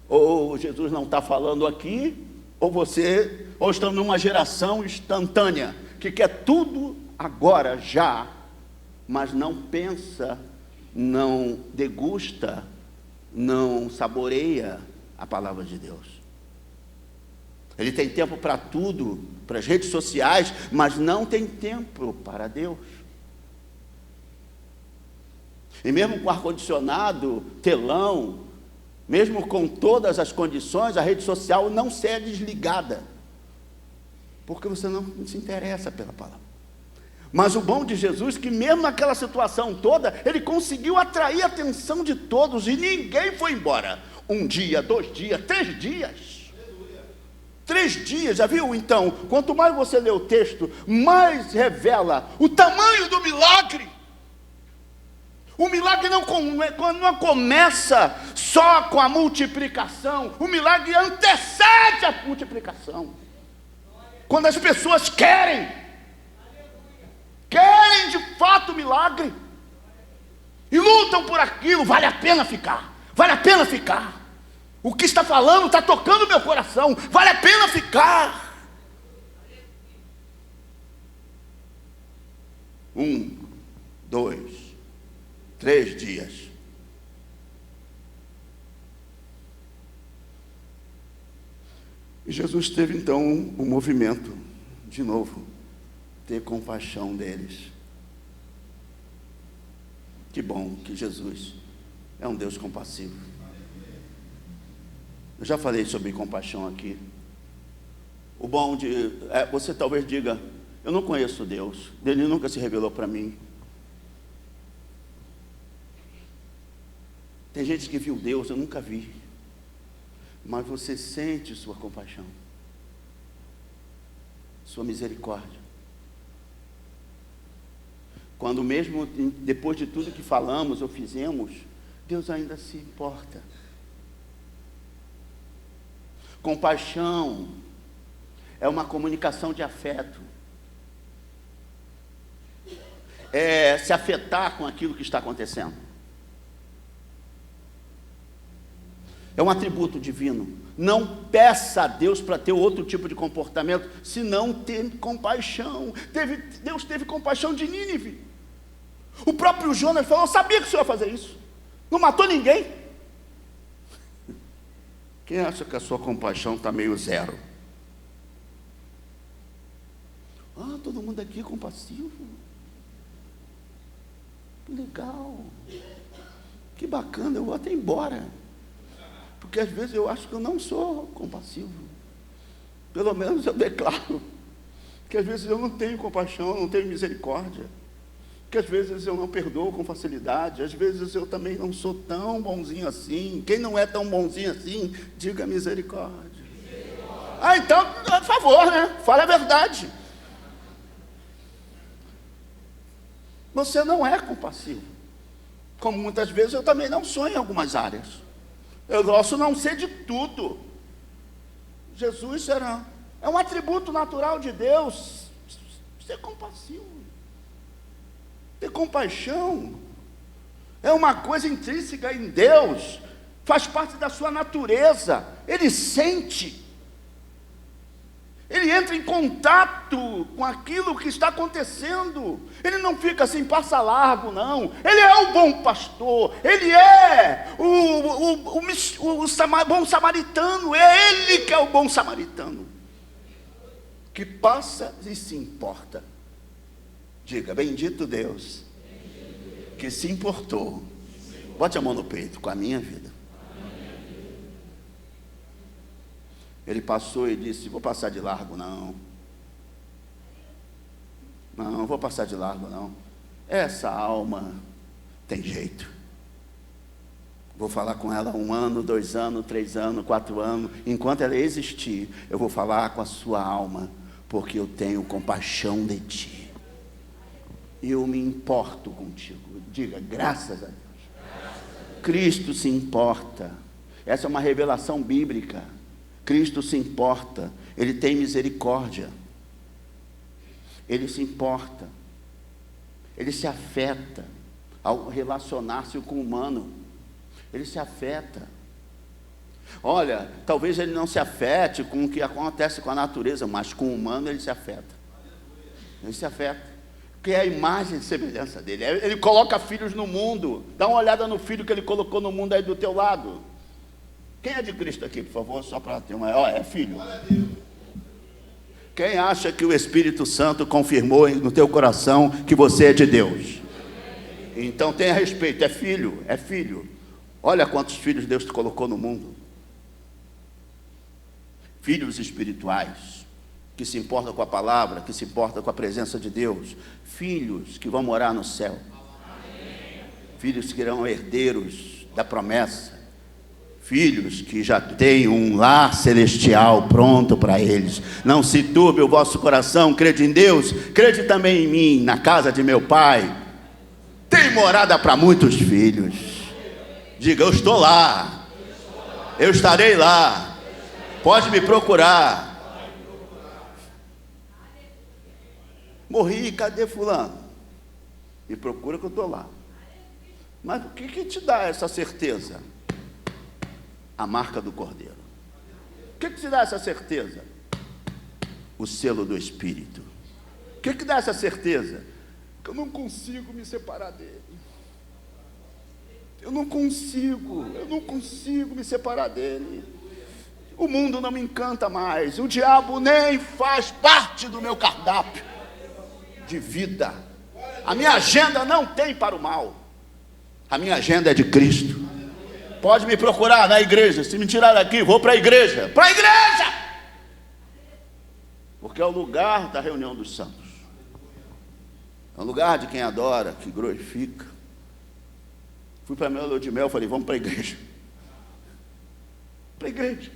Ou Jesus não está falando aqui, ou estamos numa geração instantânea, que quer tudo agora, já, mas não pensa, não degusta, não saboreia a palavra de Deus. Ele tem tempo para tudo, para as redes sociais, mas não tem tempo para Deus. E mesmo com ar-condicionado, telão, mesmo com todas as condições, a rede social não é desligada, porque você não se interessa pela palavra. Mas o bom de Jesus é que mesmo naquela situação toda, ele conseguiu atrair a atenção de todos, e ninguém foi embora. 1 dia, 2 dias, 3 dias. 3 dias, já viu? Então, quanto mais você lê o texto, mais revela o tamanho do milagre. O milagre não começa só com a multiplicação, o milagre antecede a multiplicação. Quando as pessoas querem de fato o milagre, e lutam por aquilo, vale a pena ficar, vale a pena ficar. O que está falando está tocando meu coração, vale a pena ficar. 1, 2, 3 dias. E Jesus teve então um movimento, de novo, ter compaixão deles. Que bom que Jesus é um Deus compassivo. Eu já falei sobre compaixão aqui. O bom de... você talvez diga, eu não conheço Deus, Ele nunca se revelou para mim. Tem gente que viu Deus, eu nunca vi. Mas você sente sua compaixão, sua misericórdia. Quando mesmo depois de tudo que falamos ou fizemos, Deus ainda se importa. Compaixão é uma comunicação de afeto. É se afetar com aquilo que está acontecendo. É um atributo divino. Não peça a Deus para ter outro tipo de comportamento, se não ter compaixão. Deus teve compaixão de Nínive. O próprio Jonas falou, eu sabia que o Senhor ia fazer isso. Não matou ninguém. Quem acha que a sua compaixão está meio zero? Todo mundo aqui é compassivo. Que legal. Que bacana, eu vou até embora. Porque às vezes eu acho que eu não sou compassivo. Pelo menos eu declaro. Que às vezes eu não tenho compaixão, eu não tenho misericórdia. Que às vezes eu não perdoo com facilidade. Às vezes eu também não sou tão bonzinho assim. Quem não é tão bonzinho assim, diga misericórdia. Então, por favor, né? Fale a verdade. Você não é compassivo. Como muitas vezes eu também não sou em algumas áreas. Eu posso não ser de tudo. Jesus é um atributo natural de Deus, ser compassivo, ter compaixão, é uma coisa intrínseca em Deus, faz parte da sua natureza. Ele sente, ele entra em contato com aquilo que está acontecendo. Ele não fica assim, passa largo, não. Ele é o bom pastor, ele é o bom samaritano. É ele que é o bom samaritano, que passa e se importa. Diga, bendito Deus, que se importou. Bote a mão no peito, com a minha vida. Ele passou e disse, vou passar de largo não. Não vou passar de largo não. Essa alma tem jeito. Vou falar com ela 1 ano, 2 anos, 3 anos, 4 anos. Enquanto ela existir, eu vou falar com a sua alma, porque eu tenho compaixão de ti. eu me importo contigo. Diga, graças a Deus. Cristo se importa. Essa é uma revelação bíblica. Cristo se importa. Ele tem misericórdia. Ele se importa. Ele se afeta ao relacionar-se com o humano. Ele se afeta. Olha, talvez ele não se afete com o que acontece com a natureza, mas com o humano ele se afeta. Ele se afeta. Porque é a imagem e semelhança dele. Ele coloca filhos no mundo. Dá uma olhada no filho que ele colocou no mundo aí do teu lado. Quem é de Cristo aqui, por favor? Só para ter uma... é filho. Quem acha que o Espírito Santo confirmou no teu coração que você é de Deus? Então tenha respeito, é filho, é filho. Olha quantos filhos Deus te colocou no mundo. Filhos espirituais, que se importam com a palavra, que se importam com a presença de Deus. Filhos que vão morar no céu. Filhos que serão herdeiros da promessa. Filhos que já têm um lar celestial pronto para eles. Não se turbe o vosso coração, crede em Deus, crede também em mim, na casa de meu Pai. Tem morada para muitos filhos. Diga, eu estou lá. Eu estarei lá. Pode me procurar. Morri, cadê fulano? Me procura que eu estou lá. Mas o que te dá essa certeza? A marca do Cordeiro. O que te dá essa certeza? O selo do Espírito. O que dá essa certeza? Que eu não consigo me separar dele. Eu não consigo me separar dele. O mundo não me encanta mais. O diabo nem faz parte do meu cardápio de vida. A minha agenda não tem para o mal. A minha agenda é de Cristo. Pode me procurar na igreja. Se me tirar daqui, vou para a igreja. Para a igreja! Porque é o lugar da reunião dos santos. É o lugar de quem adora, que glorifica. Fui para a minha lua de mel, falei, vamos para a igreja. Para a igreja.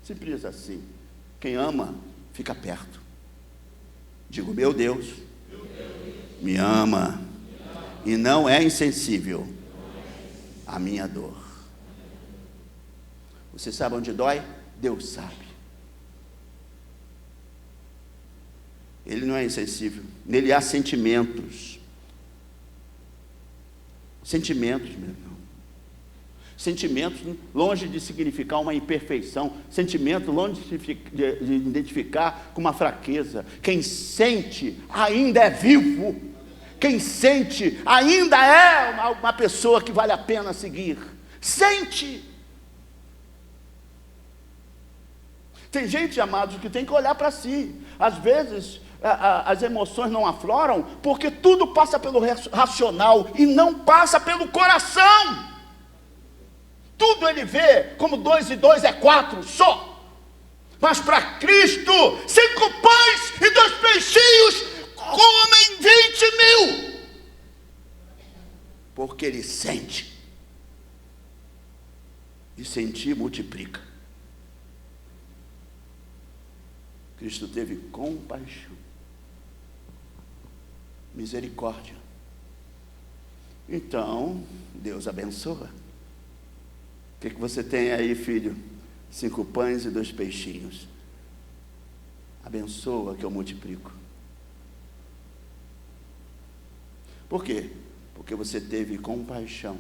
Simples assim. Quem ama, fica perto. Digo, meu Deus me ama e não é insensível à minha dor. Você sabe onde dói? Deus sabe. Ele não é insensível. Nele há sentimentos. Sentimentos, meu irmão. Sentimentos longe de significar uma imperfeição. Sentimento longe de identificar com uma fraqueza. Quem sente ainda é vivo. Quem sente ainda é uma pessoa que vale a pena seguir. Sente. Tem gente, amados, que tem que olhar para si. Às vezes as emoções não afloram porque tudo passa pelo racional e não passa pelo coração. Tudo ele vê como 2 e 2 é 4 só. Mas para Cristo, 5 pães e 2 peixinhos comem 20.000. Porque ele sente. E sentir multiplica. Cristo teve compaixão, misericórdia. Então, Deus abençoa. O que você tem aí, filho? 5 pães e 2 peixinhos. Abençoa que eu multiplico. Por quê? Porque você teve compaixão.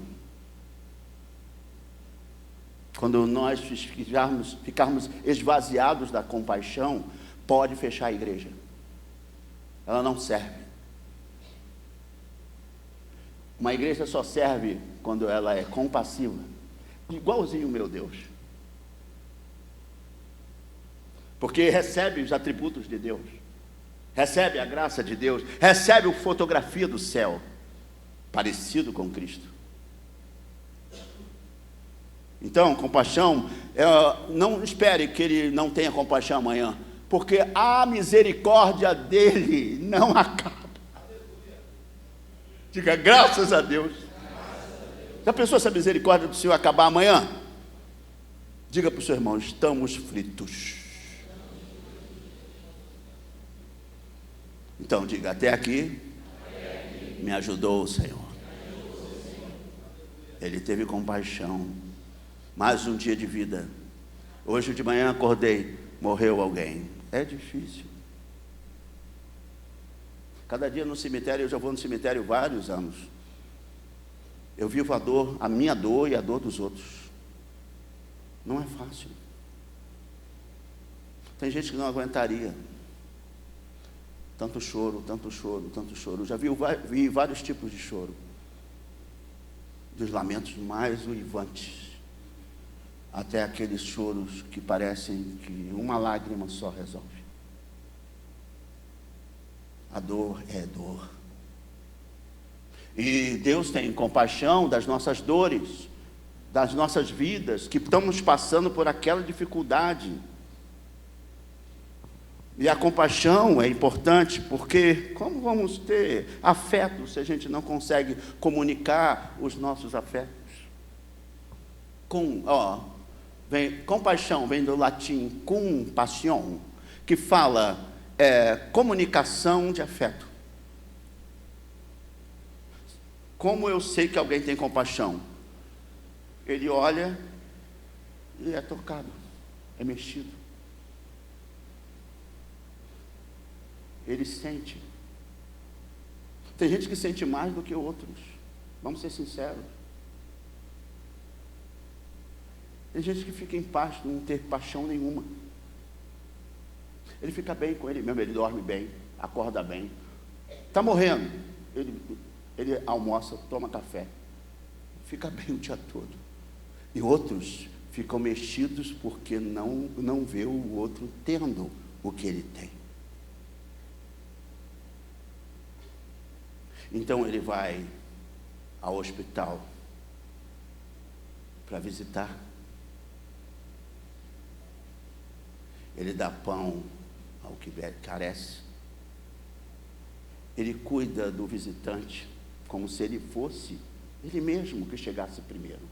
Quando nós ficarmos esvaziados da compaixão, pode fechar a igreja. Ela não serve. Uma igreja só serve quando ela é compassiva. Igualzinho meu Deus. Porque recebe os atributos de Deus. Recebe a graça de Deus. Recebe a fotografia do céu. Parecido com Cristo. Então, compaixão, não espere que ele não tenha compaixão amanhã. Porque a misericórdia dele não acaba. Diga, graças a Deus. Já pensou se a misericórdia do Senhor acabar amanhã? Diga para o seu irmão, estamos fritos. Então diga, até aqui me ajudou o Senhor. Ele teve compaixão. Mais um dia de vida. Hoje de manhã acordei, morreu alguém. É difícil. Cada dia no cemitério, eu já vou no cemitério vários anos. Eu vivo a minha dor e a dor dos outros. Não é fácil. Tem gente que não aguentaria. Tanto choro, tanto choro, tanto choro. Eu já vi vários tipos de choro. Dos lamentos mais uivantes, até aqueles choros que parecem que uma lágrima só resolve. A dor é dor. E Deus tem compaixão das nossas dores, das nossas vidas, que estamos passando por aquela dificuldade. E a compaixão é importante, porque como vamos ter afeto se a gente não consegue comunicar os nossos afetos? Compaixão vem do latim compassion, que fala comunicação de afeto. Como eu sei que alguém tem compaixão? Ele olha e é tocado, é mexido. Ele sente. Tem gente que sente mais do que outros. Vamos ser sinceros. Tem gente que fica em paz, não ter paixão nenhuma. Ele fica bem com ele mesmo, ele dorme bem, acorda bem. Está morrendo, ele almoça, toma café, fica bem o dia todo. E outros ficam mexidos porque não vê o outro tendo o que ele tem. Então ele vai ao hospital para visitar. Ele dá pão ao que carece. Ele cuida do visitante como se ele fosse ele mesmo que chegasse primeiro.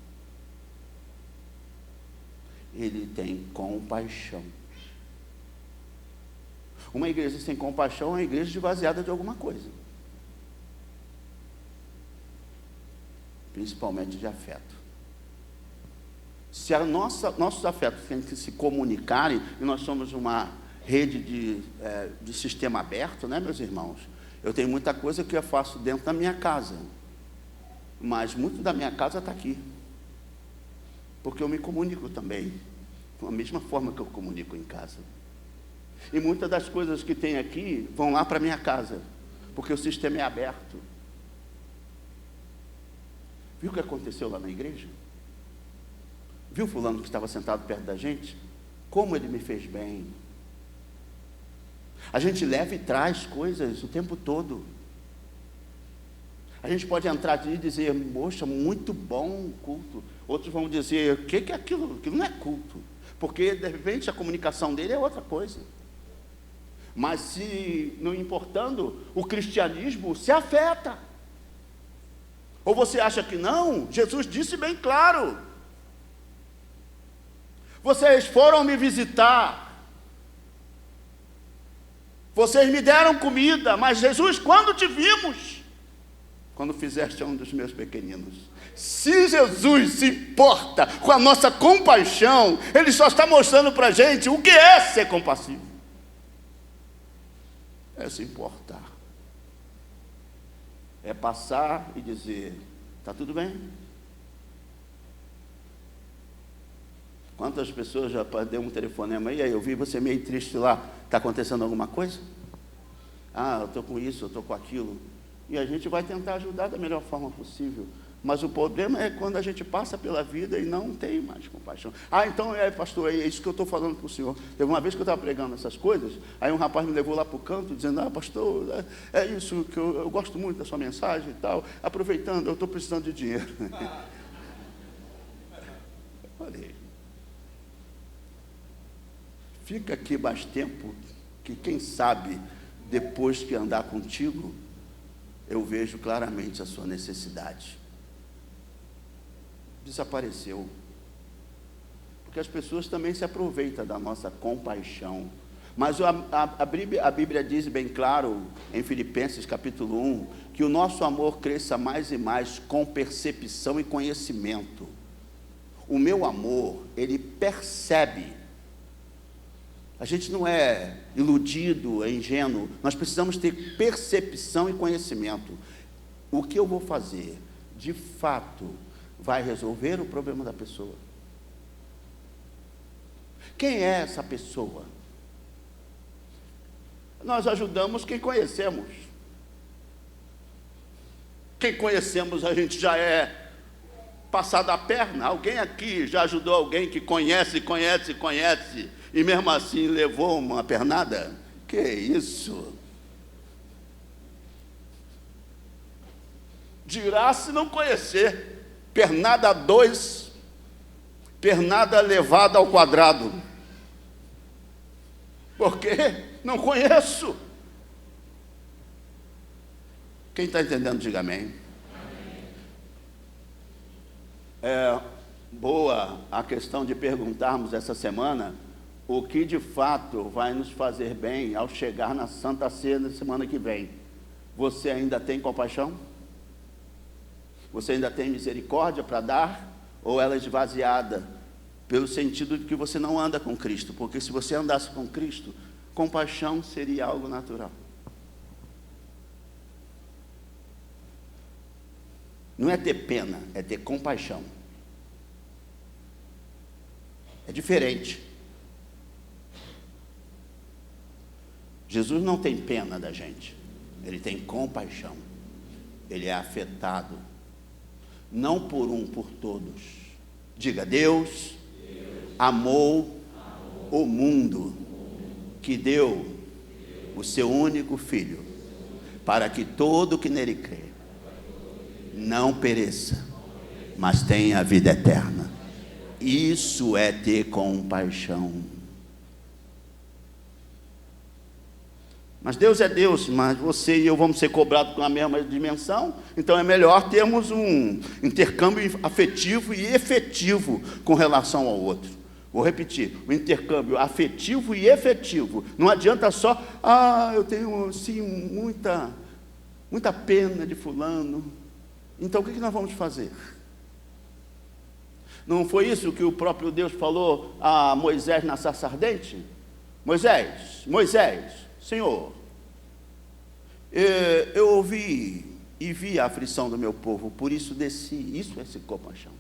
Ele tem compaixão. Uma igreja sem compaixão é uma igreja esvaziada de alguma coisa. Principalmente de afeto. Se nossos afetos têm que se comunicarem, e nós somos uma rede de sistema aberto, né, meus irmãos? Eu tenho muita coisa que eu faço dentro da minha casa, mas muito da minha casa está aqui, porque eu me comunico também, da mesma forma que eu comunico em casa. E muitas das coisas que tem aqui vão lá para a minha casa, porque o sistema é aberto. Viu o que aconteceu lá na igreja? Viu o fulano que estava sentado perto da gente? Como ele me fez bem. A gente leva e traz coisas o tempo todo. A gente pode entrar aqui e dizer, poxa, muito bom o culto. Outros vão dizer, o que é aquilo? Aquilo não é culto. Porque, de repente, a comunicação dele é outra coisa. Mas, se não importando, o cristianismo se afeta. Ou você acha que não? Jesus disse bem claro. Vocês foram me visitar. Vocês me deram comida. Mas Jesus, quando te vimos? Quando fizeste a um dos meus pequeninos. Se Jesus se importa com a nossa compaixão, Ele só está mostrando para a gente o que é ser compassivo. É se importar. É passar e dizer, está tudo bem? Quantas pessoas já deu um telefonema aí, eu vi você meio triste lá, está acontecendo alguma coisa? Ah, eu estou com isso, eu estou com aquilo. E a gente vai tentar ajudar da melhor forma possível. Mas o problema é quando a gente passa pela vida e não tem mais compaixão. Ah, então, pastor, é isso que eu estou falando para o senhor. Teve uma vez que eu estava pregando essas coisas, aí um rapaz me levou lá para o canto, dizendo, pastor, é isso que eu gosto muito da sua mensagem e tal. Aproveitando, eu estou precisando de dinheiro. Falei, fica aqui mais tempo, que quem sabe, depois que andar contigo, eu vejo claramente a sua necessidade. Desapareceu. Porque as pessoas também se aproveitam da nossa compaixão. Mas a Bíblia diz bem claro, em Filipenses capítulo 1, que o nosso amor cresça mais e mais com percepção e conhecimento. O meu amor, ele percebe. A gente não é iludido, é ingênuo. Nós precisamos ter percepção e conhecimento. O que eu vou fazer, de fato, vai resolver o problema da pessoa? Quem é essa pessoa? Nós ajudamos quem conhecemos. Quem conhecemos, a gente já é passado a perna. Alguém aqui já ajudou alguém que conhece, e mesmo assim levou uma pernada? Que isso? Dirá se não conhecer. Pernada 2, pernada levada ao quadrado. Por quê? Não conheço. Quem está entendendo, diga amém. É boa a questão de perguntarmos essa semana o que de fato vai nos fazer bem ao chegar na Santa Ceia na semana que vem. Você ainda tem compaixão? Você ainda tem misericórdia para dar? Ou ela é esvaziada? Pelo sentido de que você não anda com Cristo. Porque se você andasse com Cristo, compaixão seria algo natural. Não é ter pena, é ter compaixão. É diferente. Jesus não tem pena da gente, ele tem compaixão. Ele é afetado, não por um, por todos. Diga, Deus amou o mundo, que deu o seu único Filho, para que todo que nele crê não pereça, mas tenha a vida eterna. Isso é ter compaixão. Mas Deus é Deus, mas você e eu vamos ser cobrados com a mesma dimensão. Então é melhor termos um intercâmbio afetivo e efetivo com relação ao outro. Vou repetir, o intercâmbio afetivo e efetivo. Não adianta só, eu tenho sim muita pena de fulano. Então o que nós vamos fazer? Não foi isso que o próprio Deus falou a Moisés na sarça ardente? Moisés, Senhor, eu ouvi e vi a aflição do meu povo, por isso desci. Isso é ser compaixão.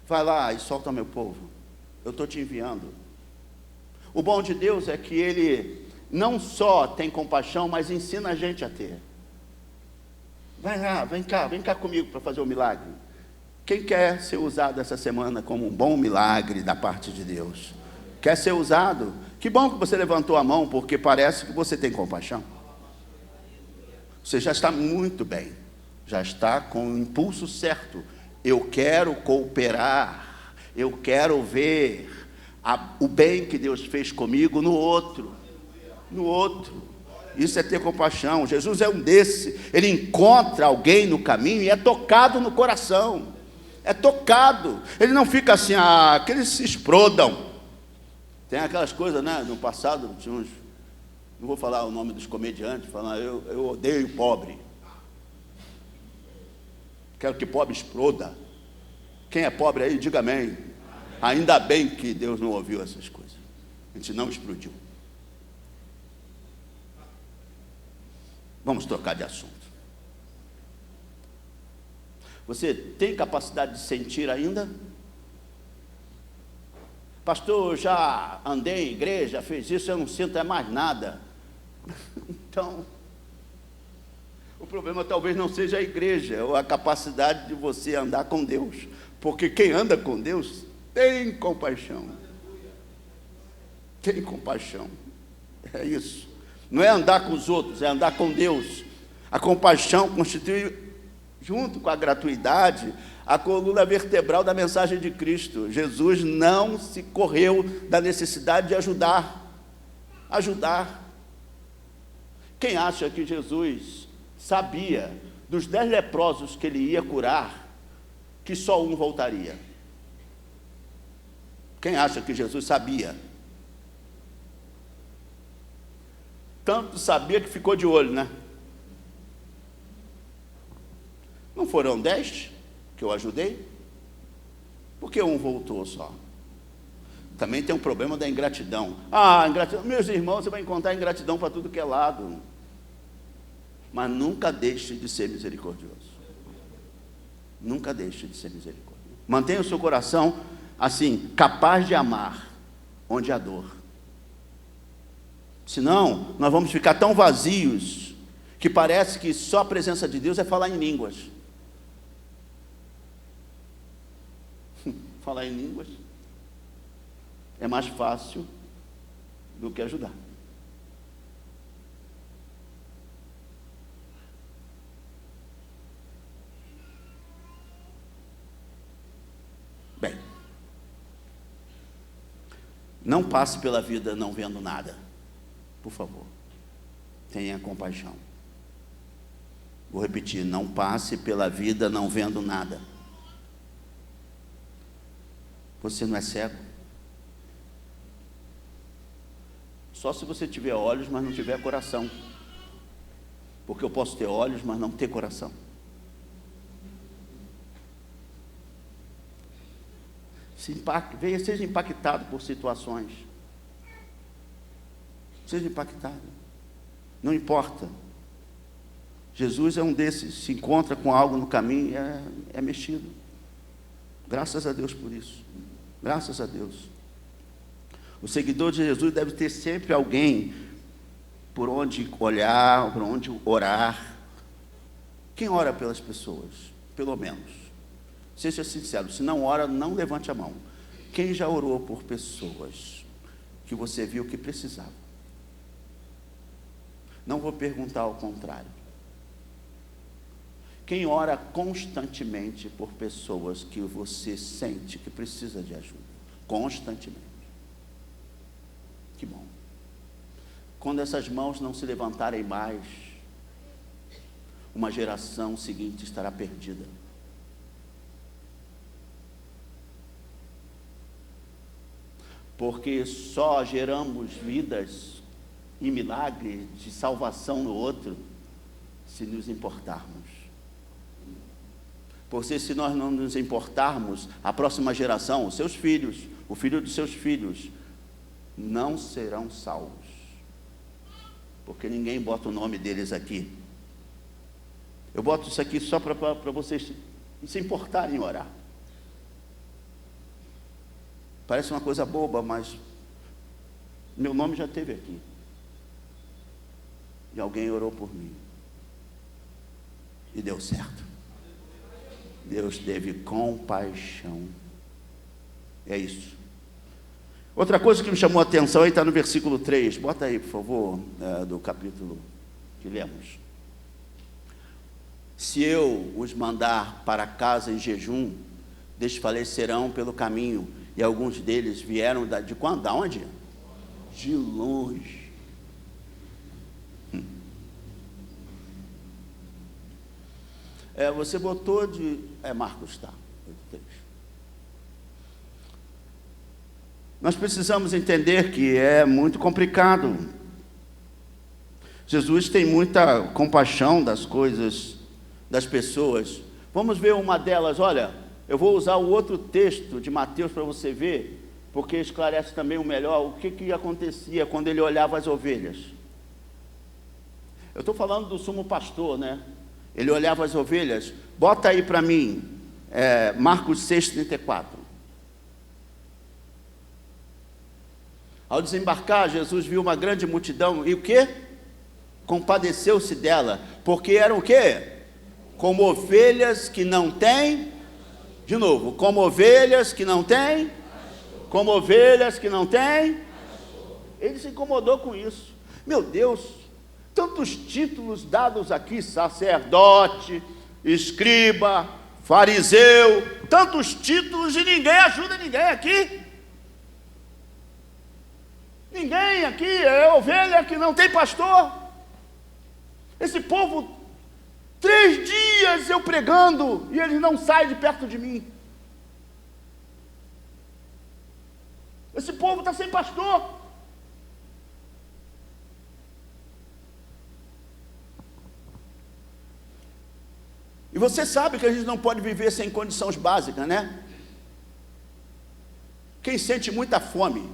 Vai lá e solta meu povo, eu estou te enviando. O bom de Deus é que Ele não só tem compaixão, mas ensina a gente a ter. Vai lá, vem cá comigo para fazer o milagre. Quem quer ser usado essa semana como um bom milagre da parte de Deus? Quer ser usado? Que bom que você levantou a mão, porque parece que você tem compaixão. Você já está muito bem, já está com o impulso certo. Eu quero cooperar, eu quero ver o bem que Deus fez comigo no outro. Isso é ter compaixão. Jesus é um desse. Ele encontra alguém no caminho e é tocado no coração. É tocado. Ele não fica assim, que eles se explodam. Tem aquelas coisas, né? No passado, tinha uns, não vou falar o nome dos comediantes, falar, eu odeio pobre. Quero que pobre exploda. Quem é pobre aí, diga amém. Ainda bem que Deus não ouviu essas coisas. A gente não explodiu. Vamos trocar de assunto. Você tem capacidade de sentir ainda? Pastor, já andei em igreja, fez isso, eu não sinto mais nada. Então, o problema talvez não seja a igreja, ou a capacidade de você andar com Deus. Porque quem anda com Deus tem compaixão. Tem compaixão. É isso. Não é andar com os outros, é andar com Deus. A compaixão constitui, junto com a gratuidade, a coluna vertebral da mensagem de Cristo. Jesus não se correu da necessidade de ajudar. Quem acha que Jesus sabia dos 10 leprosos que ele ia curar, que só um voltaria? Quem acha que Jesus sabia? Tanto sabia que ficou de olho, né? Não foram 10 que eu ajudei? Por que um voltou só? Também tem um problema da ingratidão. Ingratidão. Meus irmãos, você vai encontrar ingratidão para tudo que é lado. Mas nunca deixe de ser misericordioso. Nunca deixe de ser misericordioso. Mantenha o seu coração assim, capaz de amar onde há dor. Senão, nós vamos ficar tão vazios que parece que só a presença de Deus é falar em línguas. Falar em línguas é mais fácil do que ajudar. Bem, não passe pela vida não vendo nada. Por favor, tenha compaixão. Vou repetir, não passe pela vida não vendo nada. Você não é cego? Só se você tiver olhos, mas não tiver coração. Porque eu posso ter olhos, mas não ter coração. Seja impactado por situações. Seja impactado. Não importa. Jesus é um desses. Se encontra com algo no caminho, é mexido. Graças a Deus por isso. Graças a Deus. O seguidor de Jesus deve ter sempre alguém por onde olhar, por onde orar. Quem ora pelas pessoas? Pelo menos. Seja sincero. Se não ora, não levante a mão. Quem já orou por pessoas que você viu que precisava? Não vou perguntar ao contrário. Quem ora constantemente por pessoas que você sente que precisa de ajuda? Constantemente. Que bom. Quando essas mãos não se levantarem mais, uma geração seguinte estará perdida. Porque só geramos vidas e milagres de salvação no outro se nos importarmos. Porque se nós não nos importarmos, a próxima geração, os seus filhos, o filho dos seus filhos, não serão salvos. Porque ninguém bota o nome deles aqui. Eu boto isso aqui só para vocês se importarem em orar. Parece uma coisa boba, mas meu nome já esteve aqui. E alguém orou por mim. E deu certo. Deus teve compaixão. É isso. Outra coisa que me chamou a atenção aí está no versículo 3. Bota aí, por favor, do capítulo que lemos. Se eu os mandar para casa em jejum, desfalecerão pelo caminho. E alguns deles vieram de quando? Da onde? De longe. Você botou de... Marcos, tá. 8:3. Nós precisamos entender que é muito complicado. Jesus tem muita compaixão das coisas, das pessoas. Vamos ver uma delas. Olha, eu vou usar o outro texto de Mateus para você ver, porque esclarece também o melhor o que acontecia quando ele olhava as ovelhas. Eu estou falando do sumo pastor, né? Ele olhava as ovelhas. Bota aí para mim, Marcos 6:34. Ao desembarcar, Jesus viu uma grande multidão e o quê? Compadeceu-se dela, porque eram o quê? Como ovelhas que não têm, de novo, como ovelhas que não têm, como ovelhas que não têm. Ele se incomodou com isso. Meu Deus, tantos títulos dados aqui, sacerdote, escriba, fariseu, tantos títulos e ninguém ajuda ninguém aqui. Ninguém aqui é ovelha que não tem pastor. Esse povo, 3 dias eu pregando e eles não saem de perto de mim. Esse povo está sem pastor. você sabe que a gente não pode viver sem condições básicas, né? Quem sente muita fome,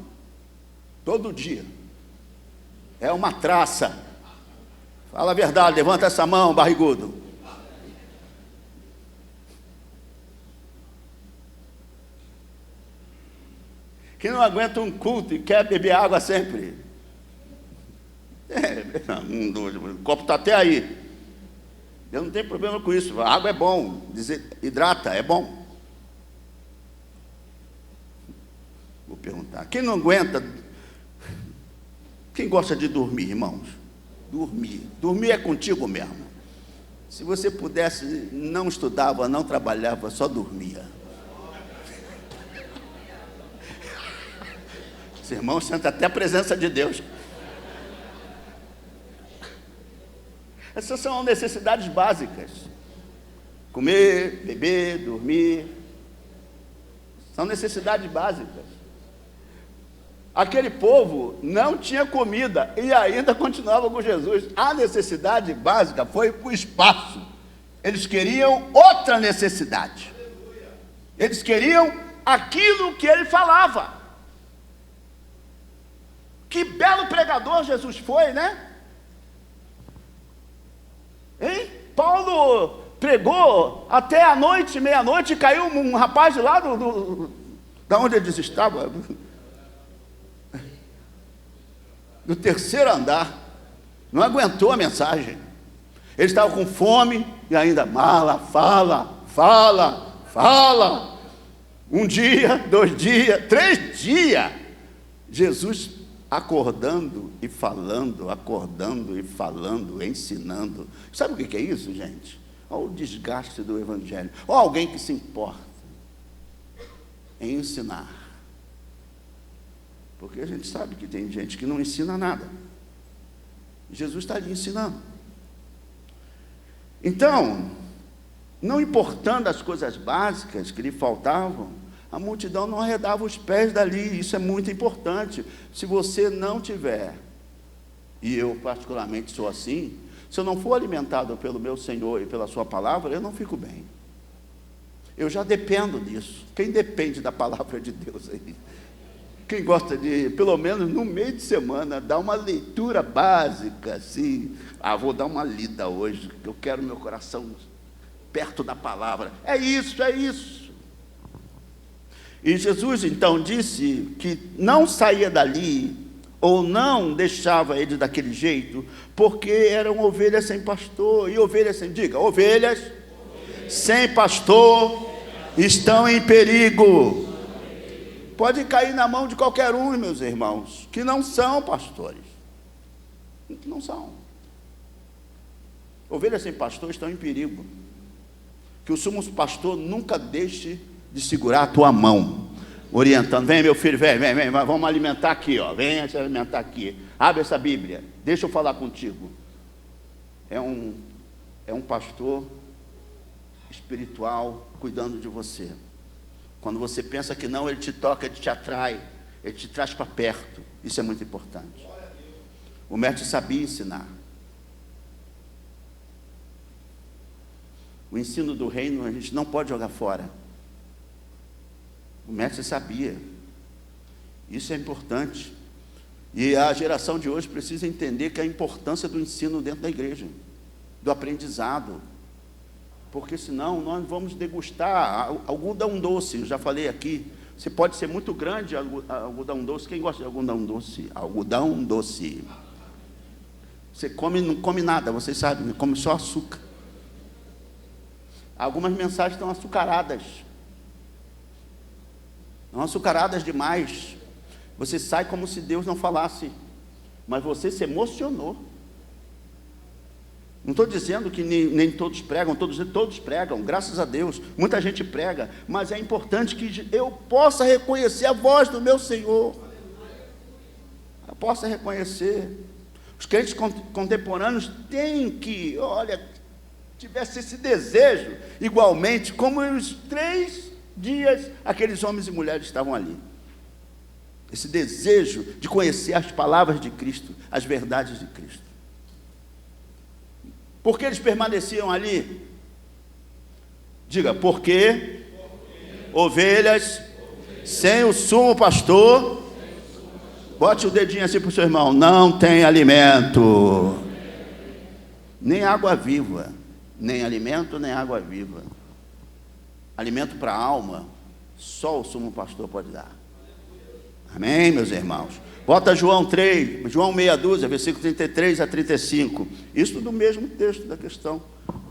todo dia, é uma traça. Fala a verdade, levanta essa mão, barrigudo. Quem não aguenta um culto e quer beber água sempre? O copo está até aí. Eu não tenho problema com isso. A água é bom, hidrata, é bom. Vou perguntar. Quem não aguenta? Quem gosta de dormir, irmãos? Dormir é contigo mesmo. Se você pudesse, não estudava, não trabalhava, só dormia. Os irmãos sentem até a presença de Deus. Essas são necessidades básicas. Comer, beber, dormir. São necessidades básicas. Aquele povo não tinha comida e ainda continuava com Jesus. A necessidade básica foi para o espaço. Eles queriam outra necessidade. Eles queriam aquilo que ele falava. Que belo pregador Jesus foi, né? Hein? Paulo pregou até a noite, meia-noite, e caiu um rapaz de lá da onde eles estavam, do terceiro andar, não aguentou a mensagem. Ele estava com fome e ainda fala. Um dia, 2 dias, 3 dias, Jesus acordando e falando, ensinando. Sabe o que é isso, gente? Olha o desgaste do evangelho. Olha alguém que se importa em ensinar. Porque a gente sabe que tem gente que não ensina nada. Jesus está ali ensinando. Então, não importando as coisas básicas que lhe faltavam, a multidão não arredava os pés dali. Isso é muito importante. Se você não tiver, e eu particularmente sou assim, se eu não for alimentado pelo meu Senhor e pela sua palavra, eu não fico bem. Eu já dependo disso. Quem depende da palavra de Deus aí? Quem gosta de, pelo menos no meio de semana, dar uma leitura básica, assim, vou dar uma lida hoje, que eu quero meu coração perto da palavra. É isso. E Jesus então disse que não saía dali, ou não deixava ele daquele jeito, porque eram ovelhas sem pastor. E ovelhas sem pastor estão em perigo. Pode cair na mão de qualquer um, meus irmãos, que não são pastores. Não são. Ovelhas sem pastor estão em perigo. Que o sumo pastor nunca deixe de segurar a tua mão, orientando. Vem, meu filho, vem, vamos alimentar aqui, ó. Vem se alimentar aqui. Abre essa Bíblia, deixa eu falar contigo. É um pastor espiritual cuidando de você. Quando você pensa que não, ele te toca, ele te atrai, ele te traz para perto. Isso é muito importante. O mestre sabia ensinar. O ensino do reino a gente não pode jogar fora. O mestre sabia. Isso é importante. E a geração de hoje precisa entender que a importância do ensino dentro da igreja, do aprendizado. Porque senão nós vamos degustar algodão doce. Eu já falei aqui. Você pode ser muito grande algodão doce. Quem gosta de algodão doce? Algodão doce. Você não come nada, vocês sabem, come só açúcar. Algumas mensagens estão açucaradas. Não açucaradas demais. Você sai como se Deus não falasse. Mas você se emocionou. Não estou dizendo que nem todos pregam, todos pregam, graças a Deus. Muita gente prega. Mas é importante que eu possa reconhecer a voz do meu Senhor. Eu possa reconhecer. Os crentes contemporâneos têm que, tivesse esse desejo, igualmente, como os 3 dias aqueles homens e mulheres estavam ali. Esse desejo de conhecer as palavras de Cristo, as verdades de Cristo. Por que eles permaneciam ali? Diga, porque ovelhas sem o sumo pastor, bote o dedinho assim para o seu irmão, não tem alimento, nem água viva, nem alimento, nem água viva. Alimento para a alma, só o sumo pastor pode dar. Amém, meus irmãos? Bota João 3, João meia dúzia, versículo 33 a 35. Isso do mesmo texto da questão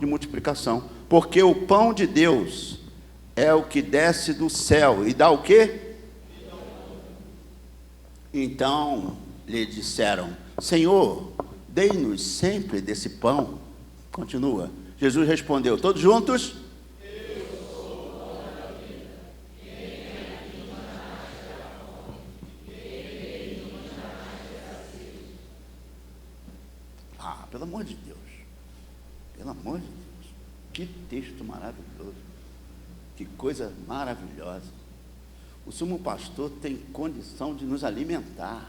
de multiplicação. Porque o pão de Deus é o que desce do céu e dá o quê? Então lhe disseram, Senhor, dei-nos sempre desse pão. Continua. Jesus respondeu, todos juntos? Pelo amor de Deus, pelo amor de Deus, que texto maravilhoso, que coisa maravilhosa. O sumo pastor tem condição de nos alimentar.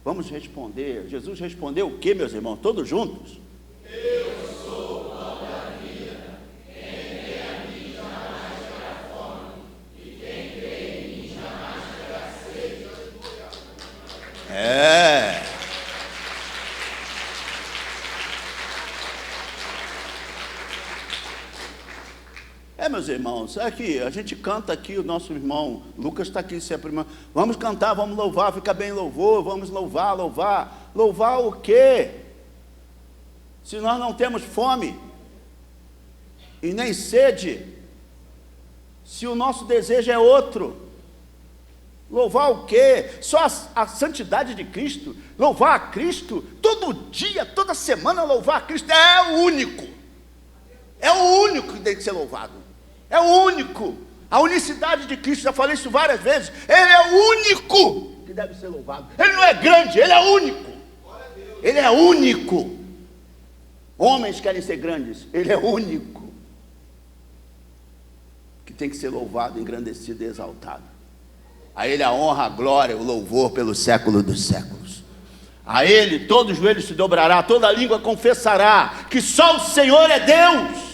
Vamos responder. Jesus respondeu o que, meus irmãos? Todos juntos? Eu sou o pão da vida. Quem crê em mim jamais terá fome, e quem crê em mim jamais terá sede. Meus irmãos, aqui, a gente canta aqui, o nosso irmão Lucas está aqui sempre, vamos cantar, vamos louvar, fica bem louvor, vamos louvar, louvar o quê? Se nós não temos fome, e nem sede, se o nosso desejo é outro, louvar o quê? Só a santidade de Cristo, louvar a Cristo, todo dia, toda semana louvar a Cristo, é o único que tem que ser louvado. É o único, a unicidade de Cristo, já falei isso várias vezes, Ele é o único que deve ser louvado. Ele não é grande, Ele é único. Ele é único. Homens querem ser grandes, Ele é único, que tem que ser louvado, engrandecido e exaltado. A Ele a honra, a glória, o louvor pelo século dos séculos. A Ele todo joelho se dobrará, toda língua confessará que só o Senhor é Deus.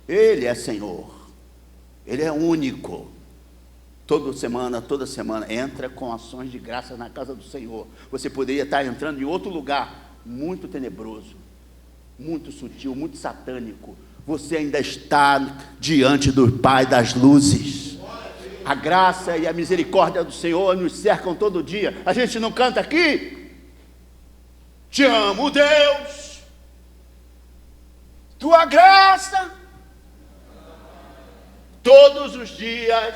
Ele é Senhor, Ele é único. Toda semana, entra com ações de graça na casa do Senhor. Você poderia estar entrando em outro lugar, muito tenebroso, muito sutil, muito satânico. Você ainda está diante do Pai das luzes. A graça e a misericórdia do Senhor nos cercam todo dia. A gente não canta aqui? Te amo, Deus, tua graça todos os dias,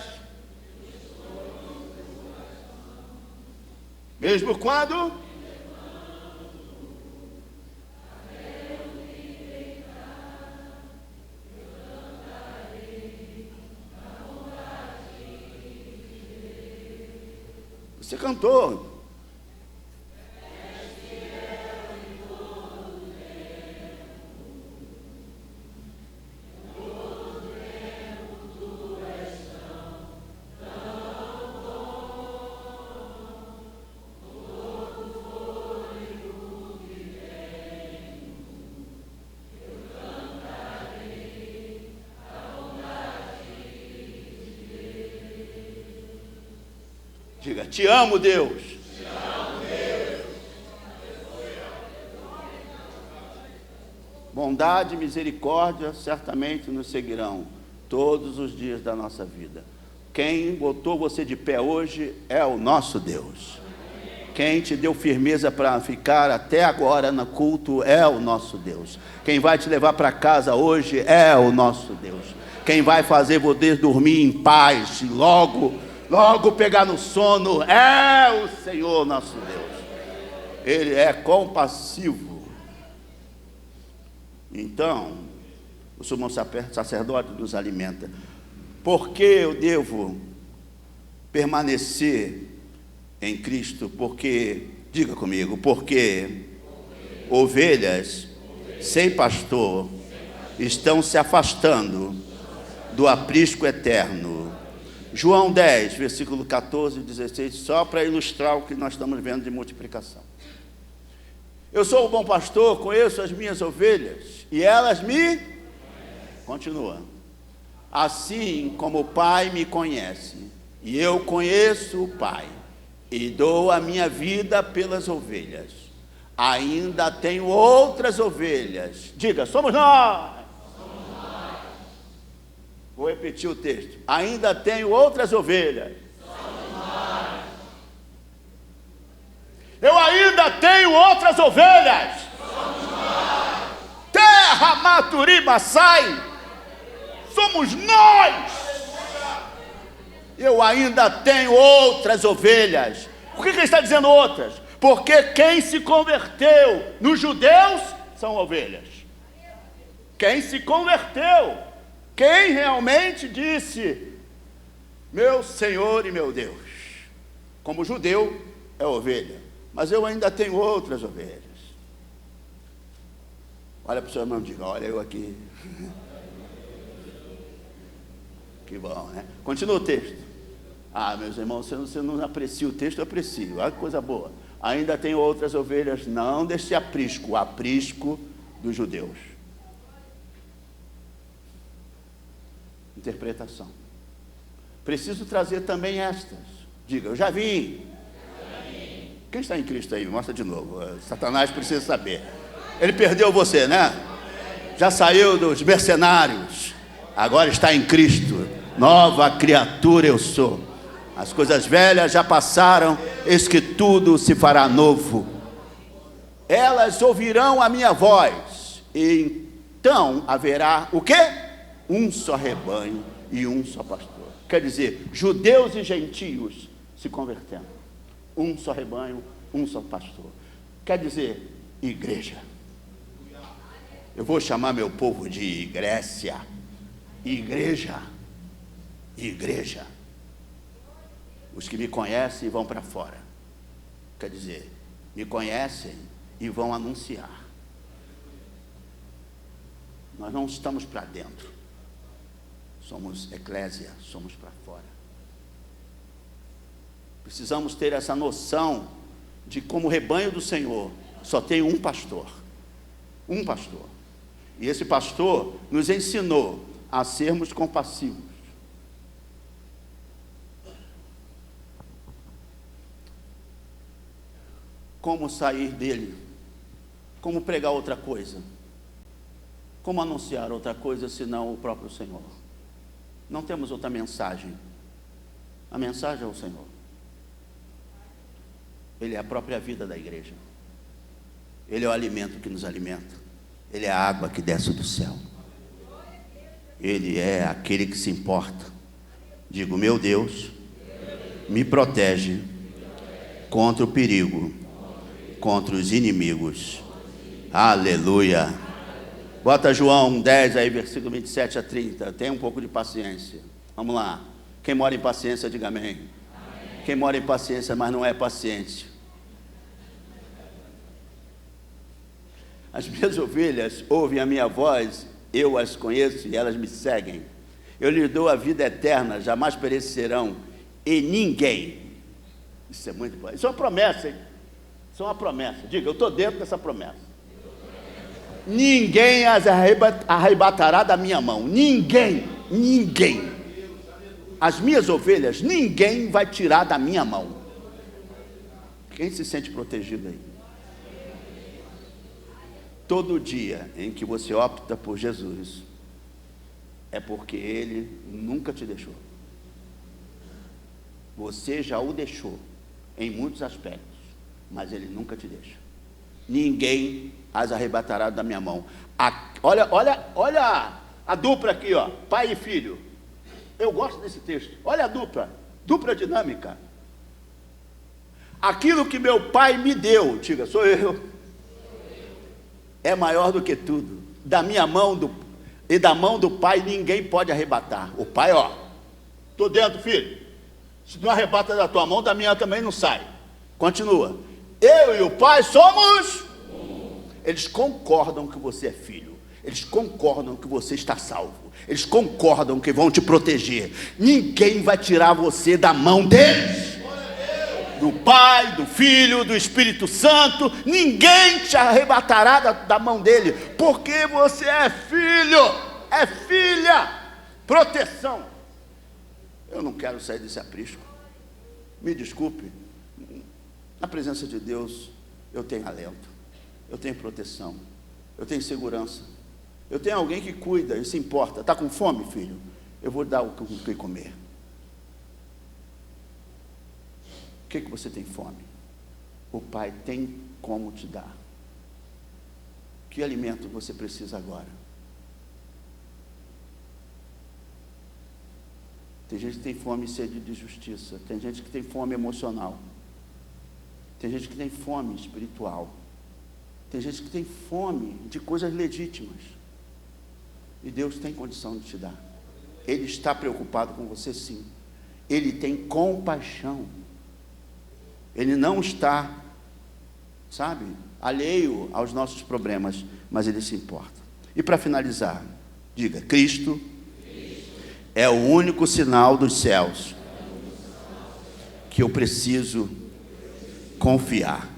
mesmo quando você cantou. Diga, te amo, Deus. Te amo, Deus. Bondade e misericórdia certamente nos seguirão todos os dias da nossa vida. Quem botou você de pé hoje é o nosso Deus. Quem te deu firmeza para ficar até agora no culto é o nosso Deus. Quem vai te levar para casa hoje é o nosso Deus. Quem vai fazer você dormir em paz e logo pegar no sono é o Senhor nosso Deus. Ele é compassivo. Então, o sumo sacerdote nos alimenta. Por que eu devo permanecer em Cristo? Porque, diga comigo, porque ovelhas sem pastor estão se afastando do aprisco eterno. João 10, versículo 14 e 16, só para ilustrar o que nós estamos vendo de multiplicação. Eu sou o bom pastor, conheço as minhas ovelhas, e elas me Continua. Assim como o Pai me conhece, e eu conheço o Pai, e dou a minha vida pelas ovelhas, ainda tenho outras ovelhas. Diga, somos nós. Vou repetir o texto. Ainda tenho outras ovelhas. Eu ainda tenho outras ovelhas. Terra Maturiba sai. Somos nós. Eu ainda tenho outras ovelhas. Por que ele está dizendo outras? Porque quem se converteu nos judeus são ovelhas. Quem se converteu, quem realmente disse, meu Senhor e meu Deus, como judeu é ovelha, mas eu ainda tenho outras ovelhas. Olha para o seu irmão e diga, olha eu aqui. Que bom, né? Continua o texto. Meus irmãos, você não aprecia o texto, eu aprecio. Olha que coisa boa. Ainda tenho outras ovelhas, não desse aprisco, o aprisco dos judeus. Interpretação. Preciso trazer também estas. Diga, eu já vim. Quem está em Cristo aí? Mostra de novo. Satanás precisa saber. Ele perdeu você, né? Já saiu dos mercenários. Agora está em Cristo. Nova criatura eu sou. As coisas velhas já passaram, eis que tudo se fará novo. Elas ouvirão a minha voz, e então haverá o quê? Um só rebanho e um só pastor. Quer dizer, judeus e gentios se convertendo. Um só rebanho, um só pastor. Quer dizer, igreja. Eu vou chamar meu povo de igreja. Igreja. Igreja. Os que me conhecem vão para fora. Quer dizer, me conhecem e vão anunciar. Nós não estamos para dentro. Somos eclésia, somos para fora. Precisamos ter essa noção de como o rebanho do Senhor só tem um pastor. Um pastor. E esse pastor nos ensinou a sermos compassivos. Como sair dele? Como pregar outra coisa? Como anunciar outra coisa senão o próprio Senhor? Não temos outra mensagem. A mensagem é o Senhor. Ele é a própria vida da igreja. Ele é o alimento que nos alimenta. Ele é a água que desce do céu. Ele é aquele que se importa. Digo, meu Deus, me protege contra o perigo, contra os inimigos. Aleluia. Bota João 10 aí, versículo 27 a 30. Tenha um pouco de paciência. Vamos lá. Quem mora em paciência, diga amém. Amém. Quem mora em paciência, mas não é paciente. As minhas ovelhas ouvem a minha voz, eu as conheço e elas me seguem. Eu lhes dou a vida eterna, jamais perecerão, e ninguém. Isso é muito bom. Isso é uma promessa, hein? Isso é uma promessa. Diga, eu estou dentro dessa promessa. Ninguém as arrebatará da minha mão. Ninguém. As minhas ovelhas, ninguém vai tirar da minha mão. Quem se sente protegido aí? Todo dia em que você opta por Jesus, é porque Ele nunca te deixou. Você já o deixou em muitos aspectos, mas Ele nunca te deixa. Ninguém as arrebatará da minha mão. Olha a dupla aqui, ó, pai e filho. Eu gosto desse texto. Olha a dupla dinâmica. Aquilo que meu pai me deu, diga, sou eu, é maior do que tudo. Da minha mão e da mão do pai ninguém pode arrebatar. O pai, ó, estou dentro, filho. Se não arrebata da tua mão, da minha também não sai. Continua. Eu e o pai somos. Eles concordam que você é filho. Eles concordam que você está salvo. Eles concordam que vão te proteger. Ninguém vai tirar você da mão deles. Do Pai, do Filho, do Espírito Santo. Ninguém te arrebatará da mão dele. Porque você é filho. é filha, proteção. Eu não quero sair desse aprisco. Me desculpe. Na presença de Deus, eu tenho alento, eu tenho proteção, eu tenho segurança. Eu tenho alguém que cuida e se importa. Está com fome, filho? Eu vou dar o que comer. O que você tem fome? O Pai tem como te dar. Que alimento você precisa agora? Tem gente que tem fome e sede de justiça. Tem gente que tem fome emocional. Tem gente que tem fome espiritual. Tem gente que tem fome de coisas legítimas. E Deus tem condição de te dar. Ele está preocupado com você, sim. Ele tem compaixão. Ele não está, sabe, alheio aos nossos problemas, mas Ele se importa. E para finalizar, diga: Cristo é o único sinal dos céus que eu preciso confiar.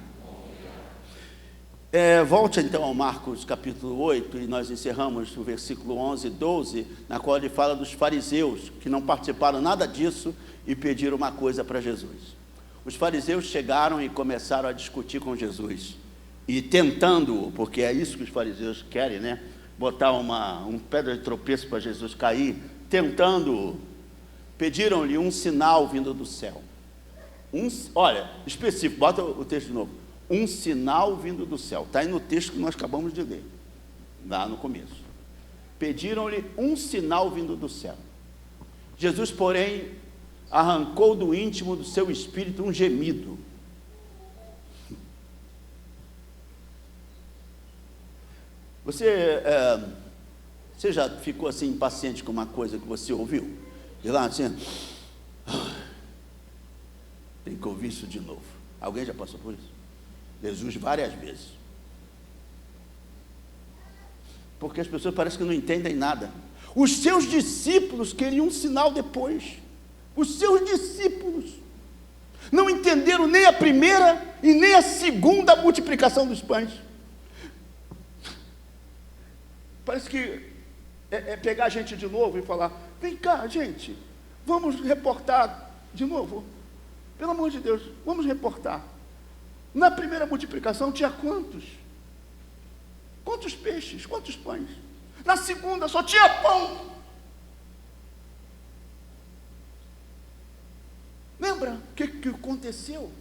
Volte então ao Marcos capítulo 8, e nós encerramos o versículo 11 e 12, na qual ele fala dos fariseus, que não participaram nada disso e pediram uma coisa para Jesus. Os fariseus chegaram e começaram a discutir com Jesus, e tentando-o, porque é isso que os fariseus querem, né? Botar um pedra de tropeço para Jesus cair, tentando-o, pediram-lhe um sinal vindo do céu. Olha, específico, bota o texto de novo. Um sinal vindo do céu. Está aí no texto que nós acabamos de ler, lá no começo. Pediram-lhe um sinal vindo do céu. Jesus, porém, arrancou do íntimo do seu espírito um gemido. Você já ficou assim impaciente com uma coisa que você ouviu? E lá assim, tem que ouvir isso de novo. Alguém já passou por isso? Jesus várias vezes. Porque as pessoas parecem que não entendem nada. Os seus discípulos queriam um sinal depois. Os seus discípulos não entenderam nem a primeira e nem a segunda multiplicação dos pães. Parece que é pegar a gente de novo e falar: vem cá, gente, vamos reportar de novo. Pelo amor de Deus, vamos reportar. Na primeira multiplicação tinha quantos? Quantos peixes? Quantos pães? Na segunda só tinha pão. Lembra o que aconteceu?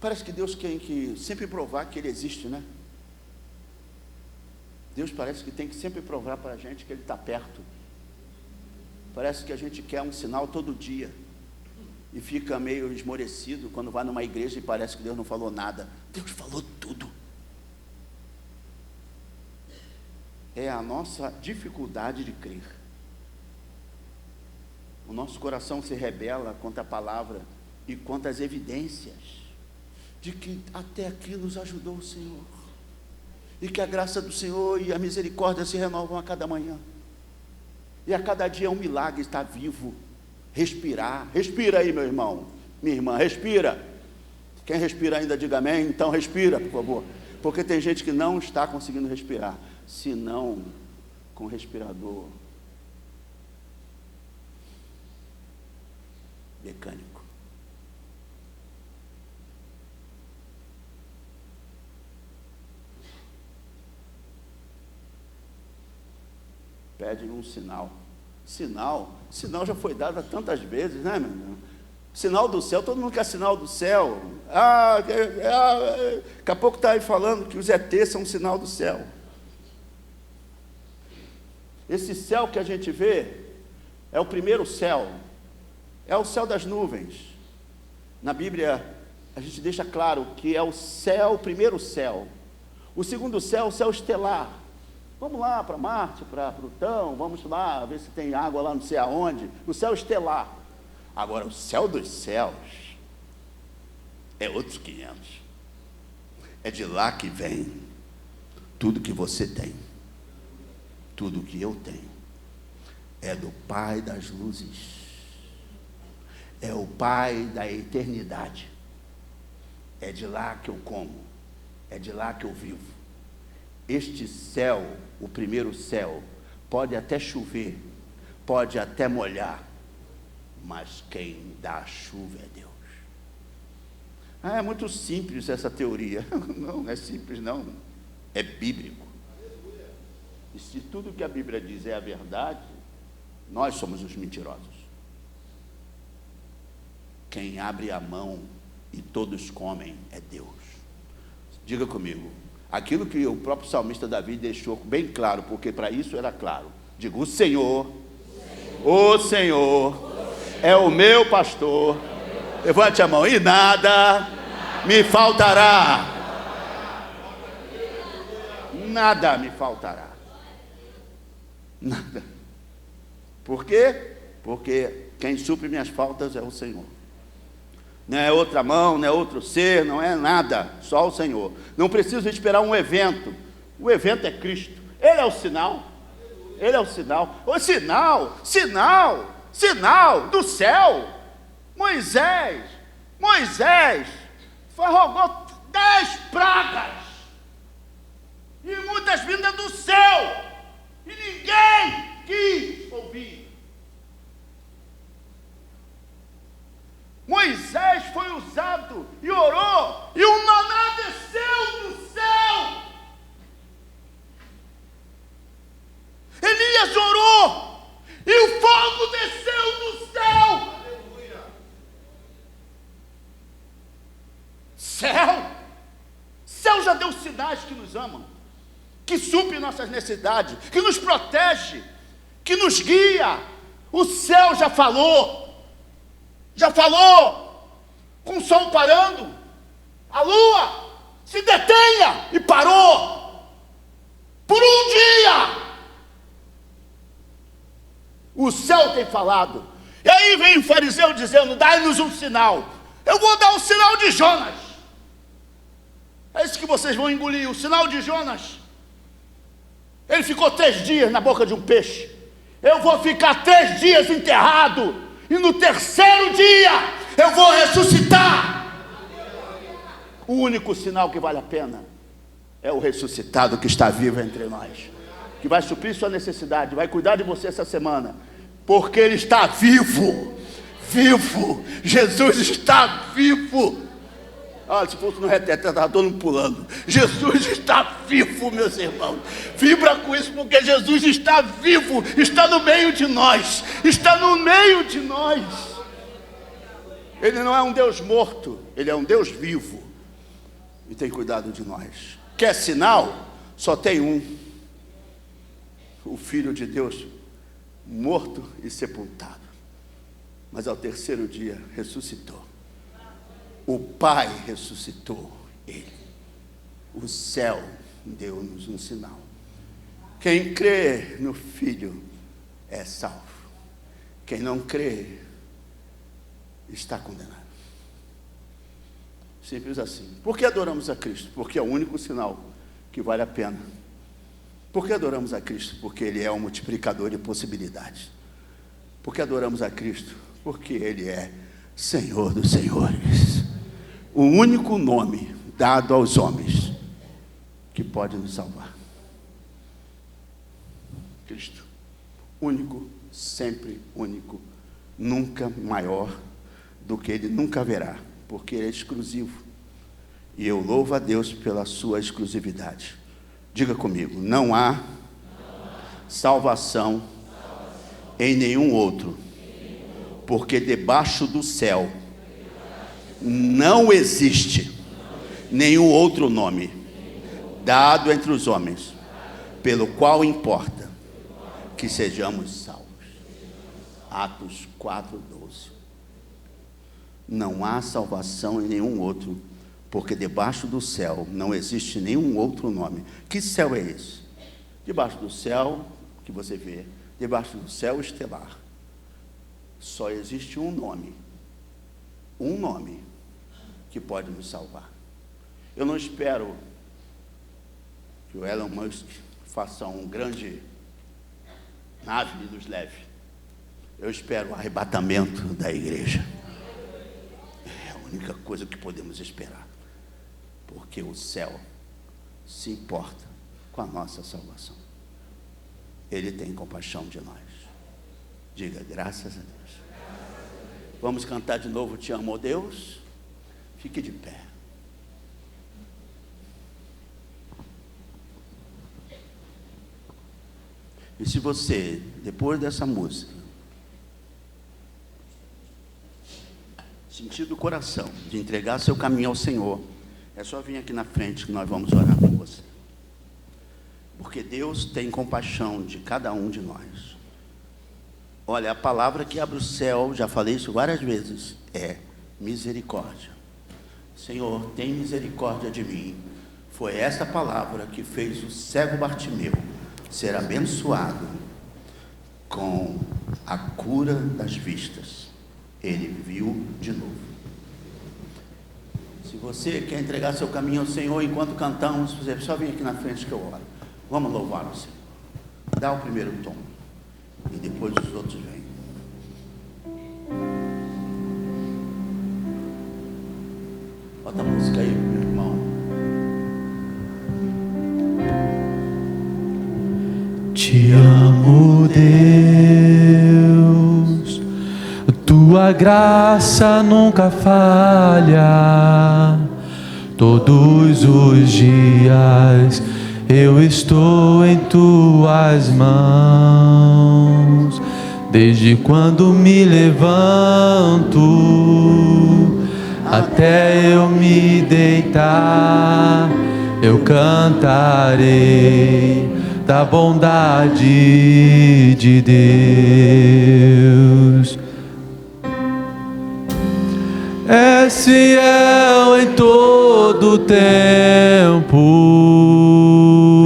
Parece que Deus quer que sempre provar que Ele existe, né? Deus parece que tem que sempre provar para a gente que Ele está perto. Parece que a gente quer um sinal todo dia e fica meio esmorecido quando vai numa igreja e parece que Deus não falou nada. Deus falou tudo. É a nossa dificuldade de crer. O nosso coração se rebela contra a palavra e contra as evidências de que até aqui nos ajudou o Senhor, e que a graça do Senhor e a misericórdia se renovam a cada manhã, e a cada dia é um milagre estar vivo, respirar. Respira aí, meu irmão, minha irmã, respira. Quem respira ainda, diga amém. Então respira, por favor, porque tem gente que não está conseguindo respirar, senão com respirador mecânico. Pede um sinal. Sinal já foi dado tantas vezes, né, meu irmão? Sinal do céu, todo mundo quer sinal do céu. Daqui a pouco está aí falando que os ETs são um sinal do céu. Esse céu que a gente vê é o primeiro céu, é o céu das nuvens. Na Bíblia a gente deixa claro que é o céu, o primeiro céu. O segundo céu é o céu estelar. Vamos lá para Marte, para Plutão, vamos lá ver se tem água lá não sei aonde. O céu estelar. Agora, o céu dos céus é outros 500. É de lá que vem tudo que você tem, tudo que eu tenho. É do Pai das luzes, é o Pai da eternidade. É de lá que eu como, é de lá que eu vivo, este céu, o primeiro céu, pode até chover, pode até molhar, mas quem dá a chuva é Deus. É muito simples essa teoria. Não é simples não, é bíblico. E se tudo que a Bíblia diz é a verdade, nós somos os mentirosos. Quem abre a mão e todos comem é Deus. Diga comigo, aquilo que o próprio salmista Davi deixou bem claro, porque para isso era claro. Diga, o Senhor é o meu pastor. Levante a mão, e nada me faltará. Nada me faltará. Nada. Por quê? Porque quem supre minhas faltas é o Senhor. Não é outra mão, não é outro ser, não é nada, só o Senhor. Não preciso esperar um evento. O evento é Cristo. Ele é o sinal. Ele é o sinal. O sinal do céu. Moisés rogou 10 pragas e muitas vindas do céu, e ninguém quis ouvir. Moisés foi usado e orou, e o maná desceu do céu. Elias orou, e o fogo desceu do céu. Céu já deu sinais que nos amam, que supre nossas necessidades, que nos protege, que nos guia. O céu já falou, com o sol parando, a lua se detenha e parou, por um dia. O céu tem falado, e aí vem o fariseu dizendo, dai-nos um sinal. Eu vou dar o sinal de Jonas. É isso que vocês vão engolir, o sinal de Jonas. Ele ficou 3 dias na boca de um peixe. Eu vou ficar 3 dias enterrado, e no 3º dia eu vou ressuscitar. O único sinal que vale a pena é o ressuscitado que está vivo entre nós, que vai suprir sua necessidade, vai cuidar de você essa semana, porque Ele está vivo. Jesus está vivo. Olha, se fosse no reteté, estava todo mundo pulando. Jesus está vivo, meus irmãos. Vibra com isso, porque Jesus está vivo, está no meio de nós. Ele não é um Deus morto, Ele é um Deus vivo, e tem cuidado de nós. Quer sinal? Só tem um: o Filho de Deus, morto e sepultado, mas ao 3º dia ressuscitou. O Pai ressuscitou Ele. O céu deu-nos um sinal. Quem crê no Filho é salvo. Quem não crê está condenado. Simples assim. Por que adoramos a Cristo? Porque é o único sinal que vale a pena. Por que adoramos a Cristo? Porque Ele é um multiplicador de possibilidades. Por que adoramos a Cristo? Porque Ele é Senhor dos senhores. O único nome dado aos homens que pode nos salvar. Cristo. Único, sempre único, nunca maior do que Ele nunca haverá, porque Ele é exclusivo. E eu louvo a Deus pela sua exclusividade. Diga comigo, não há salvação em nenhum outro, porque debaixo do céu não existe nenhum outro nome dado entre os homens, pelo qual importa que sejamos salvos. Atos 4:12. Não há salvação em nenhum outro, porque debaixo do céu não existe nenhum outro nome. Que céu é esse? Debaixo do céu que você vê, debaixo do céu estelar, só existe um nome que pode nos salvar. Eu não espero que o Elon Musk faça um grande nave e nos leve. Eu espero o arrebatamento da igreja. É a única coisa que podemos esperar, porque o céu se importa com a nossa salvação. Ele tem compaixão de nós. Diga, graças a Deus. Vamos cantar de novo, Te Amo, ó Deus. Fique de pé. E se você, depois dessa música, sentir do coração de entregar seu caminho ao Senhor, é só vir aqui na frente que nós vamos orar por você. Porque Deus tem compaixão de cada um de nós. Olha, a palavra que abre o céu, já falei isso várias vezes, é misericórdia. Senhor, tem misericórdia de mim. Foi essa palavra que fez o cego Bartimeu ser abençoado com a cura das vistas. Ele viu de novo. Se você quer entregar seu caminho ao Senhor enquanto cantamos, você só vem aqui na frente que eu oro. Vamos louvar o Senhor. Dá o primeiro tom e depois os outros vêm. Bota a música aí, meu irmão. Te amo, Deus, tua graça nunca falha. Todos os dias eu estou em tuas mãos. Desde quando me levanto até eu me deitar, eu cantarei da bondade de Deus. És fiel em todo tempo.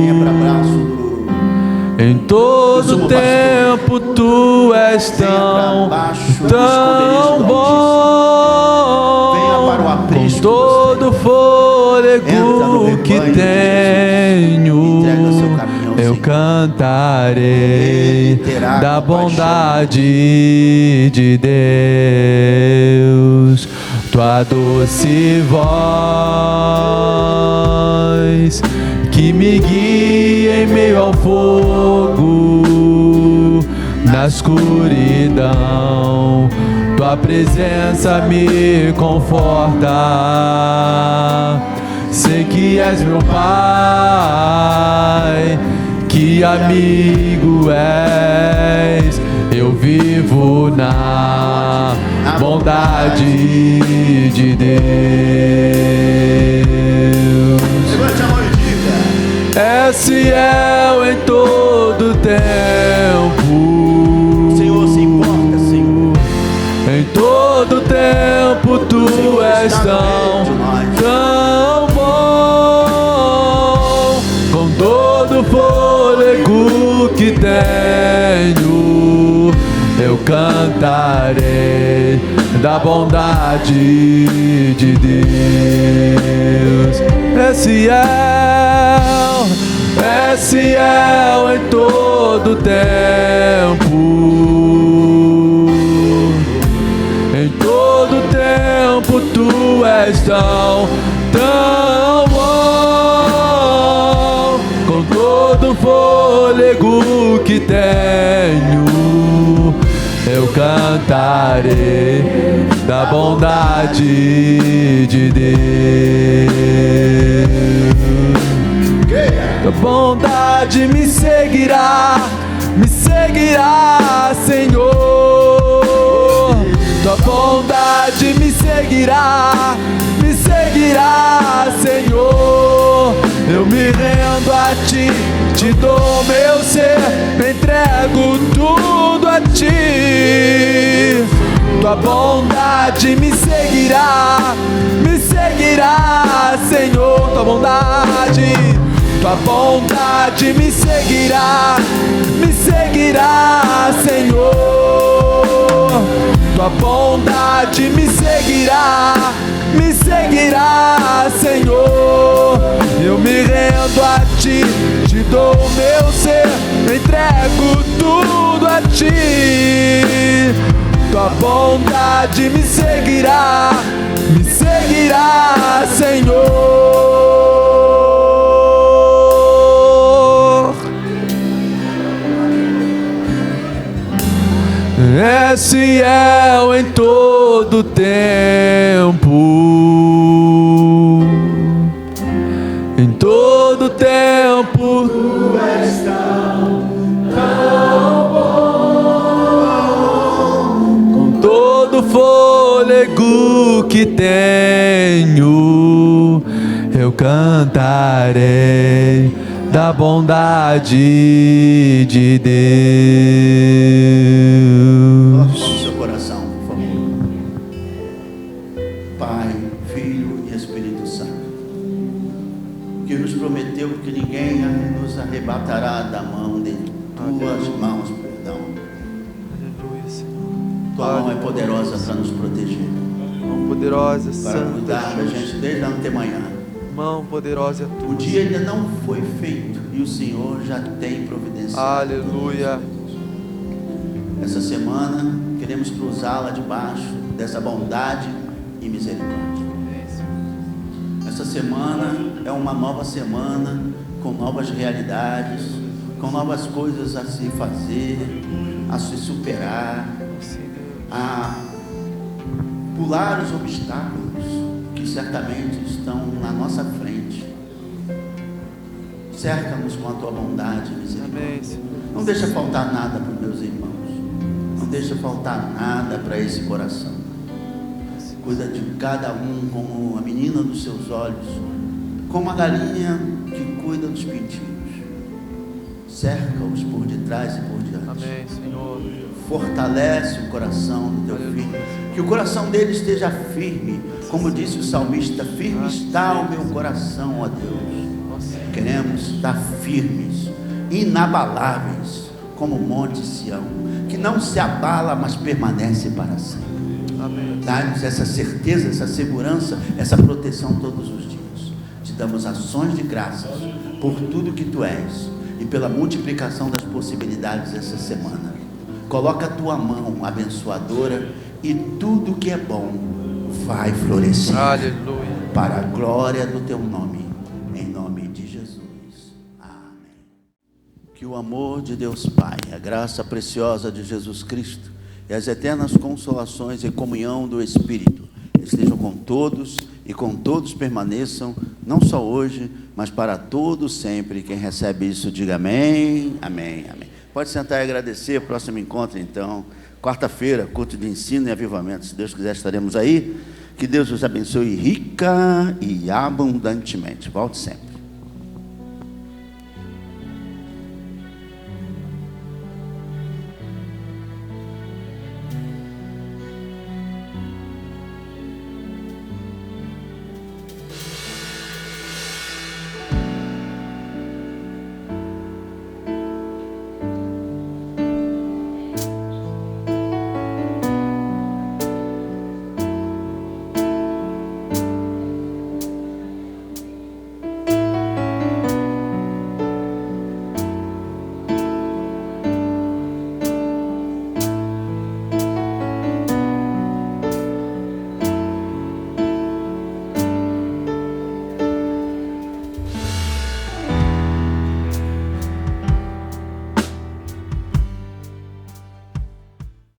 Venha para abraço. Em todo tempo tu és tão bom. Venha para o aprisco. Com todo fôlego que tenho, eu cantarei da bondade de Deus. Tua doce voz que me guia em meio ao fogo, na escuridão, tua presença me conforta. Sei que és meu Pai, que amigo és. Eu vivo na bondade de Deus. Levante a mão e diga: És fiel em todo tempo. o Senhor se importa, Senhor. Em todo tempo tu és tão bom. Com todo fôlego que tenho, eu cantarei da bondade de Deus. És fiel em todo tempo. Em todo tempo tu és tão bom. Com todo fôlego que tenho, eu cantarei da bondade de Deus. Tua bondade me seguirá, Senhor. Tua bondade me seguirá, Senhor. Eu me rendo a ti, te dou meu ser, me entrego tudo a ti. Tua bondade me seguirá, Senhor. Tua bondade me seguirá, Senhor. Tua bondade me seguirá, Senhor. Eu me rendo a ti, te dou meu ser, me entrego tudo a ti. Tua bondade me seguirá, Senhor. és fiel em todo tempo. Em todo tempo tu és tão bom. Com todo fôlego que tenho, eu cantarei da bondade de Deus. Coloque o seu coração, por favor. Pai, Filho e Espírito Santo, que nos prometeu que ninguém nos arrebatará da mão de tuas mãos, perdão. Aleluia, Senhor. Tua mão é poderosa para nos proteger, Mão poderosa, para santa, cuidar da gente desde a antemanhã. mão poderosa é O tua. dia ainda não foi feito e o Senhor já tem providenciado. Aleluia. Essa semana queremos cruzá-la debaixo dessa bondade e misericórdia. Essa semana é uma nova semana com novas realidades, com novas coisas a se fazer, a se superar, a pular os obstáculos que certamente estão na nossa frente. Cerca-nos com a tua bondade e misericórdia. Amém, Senhor. Não deixa faltar nada para os meus irmãos. Não deixa faltar nada para esse coração. Cuida de cada um como a menina dos seus olhos, como a galinha que cuida dos pintinhos. Cerca-os por detrás e por diante. Amém, Senhor. Fortalece o coração do teu filho, que o coração dele esteja firme, como disse o salmista: firme está o meu coração, ó Deus. Queremos estar firmes, inabaláveis, como o monte Sião, que não se abala, mas permanece para sempre. Amém. Dá-nos essa certeza, essa segurança, essa proteção todos os dias. Te damos ações de graças por tudo que tu és e pela multiplicação das possibilidades essa semana. Coloca a tua mão abençoadora e tudo que é bom vai florescer. Aleluia. Para a glória do teu nome, em nome de Jesus. Amém. Que o amor de Deus Pai, a graça preciosa de Jesus Cristo e as eternas consolações e comunhão do Espírito estejam com todos e com todos permaneçam, não só hoje, mas para todos sempre. Quem recebe isso, diga amém, amém, amém. Pode sentar e agradecer. Próximo encontro, então, quarta-feira, culto de ensino e avivamento. Se Deus quiser, estaremos aí. Que Deus os abençoe rica e abundantemente. Volte sempre.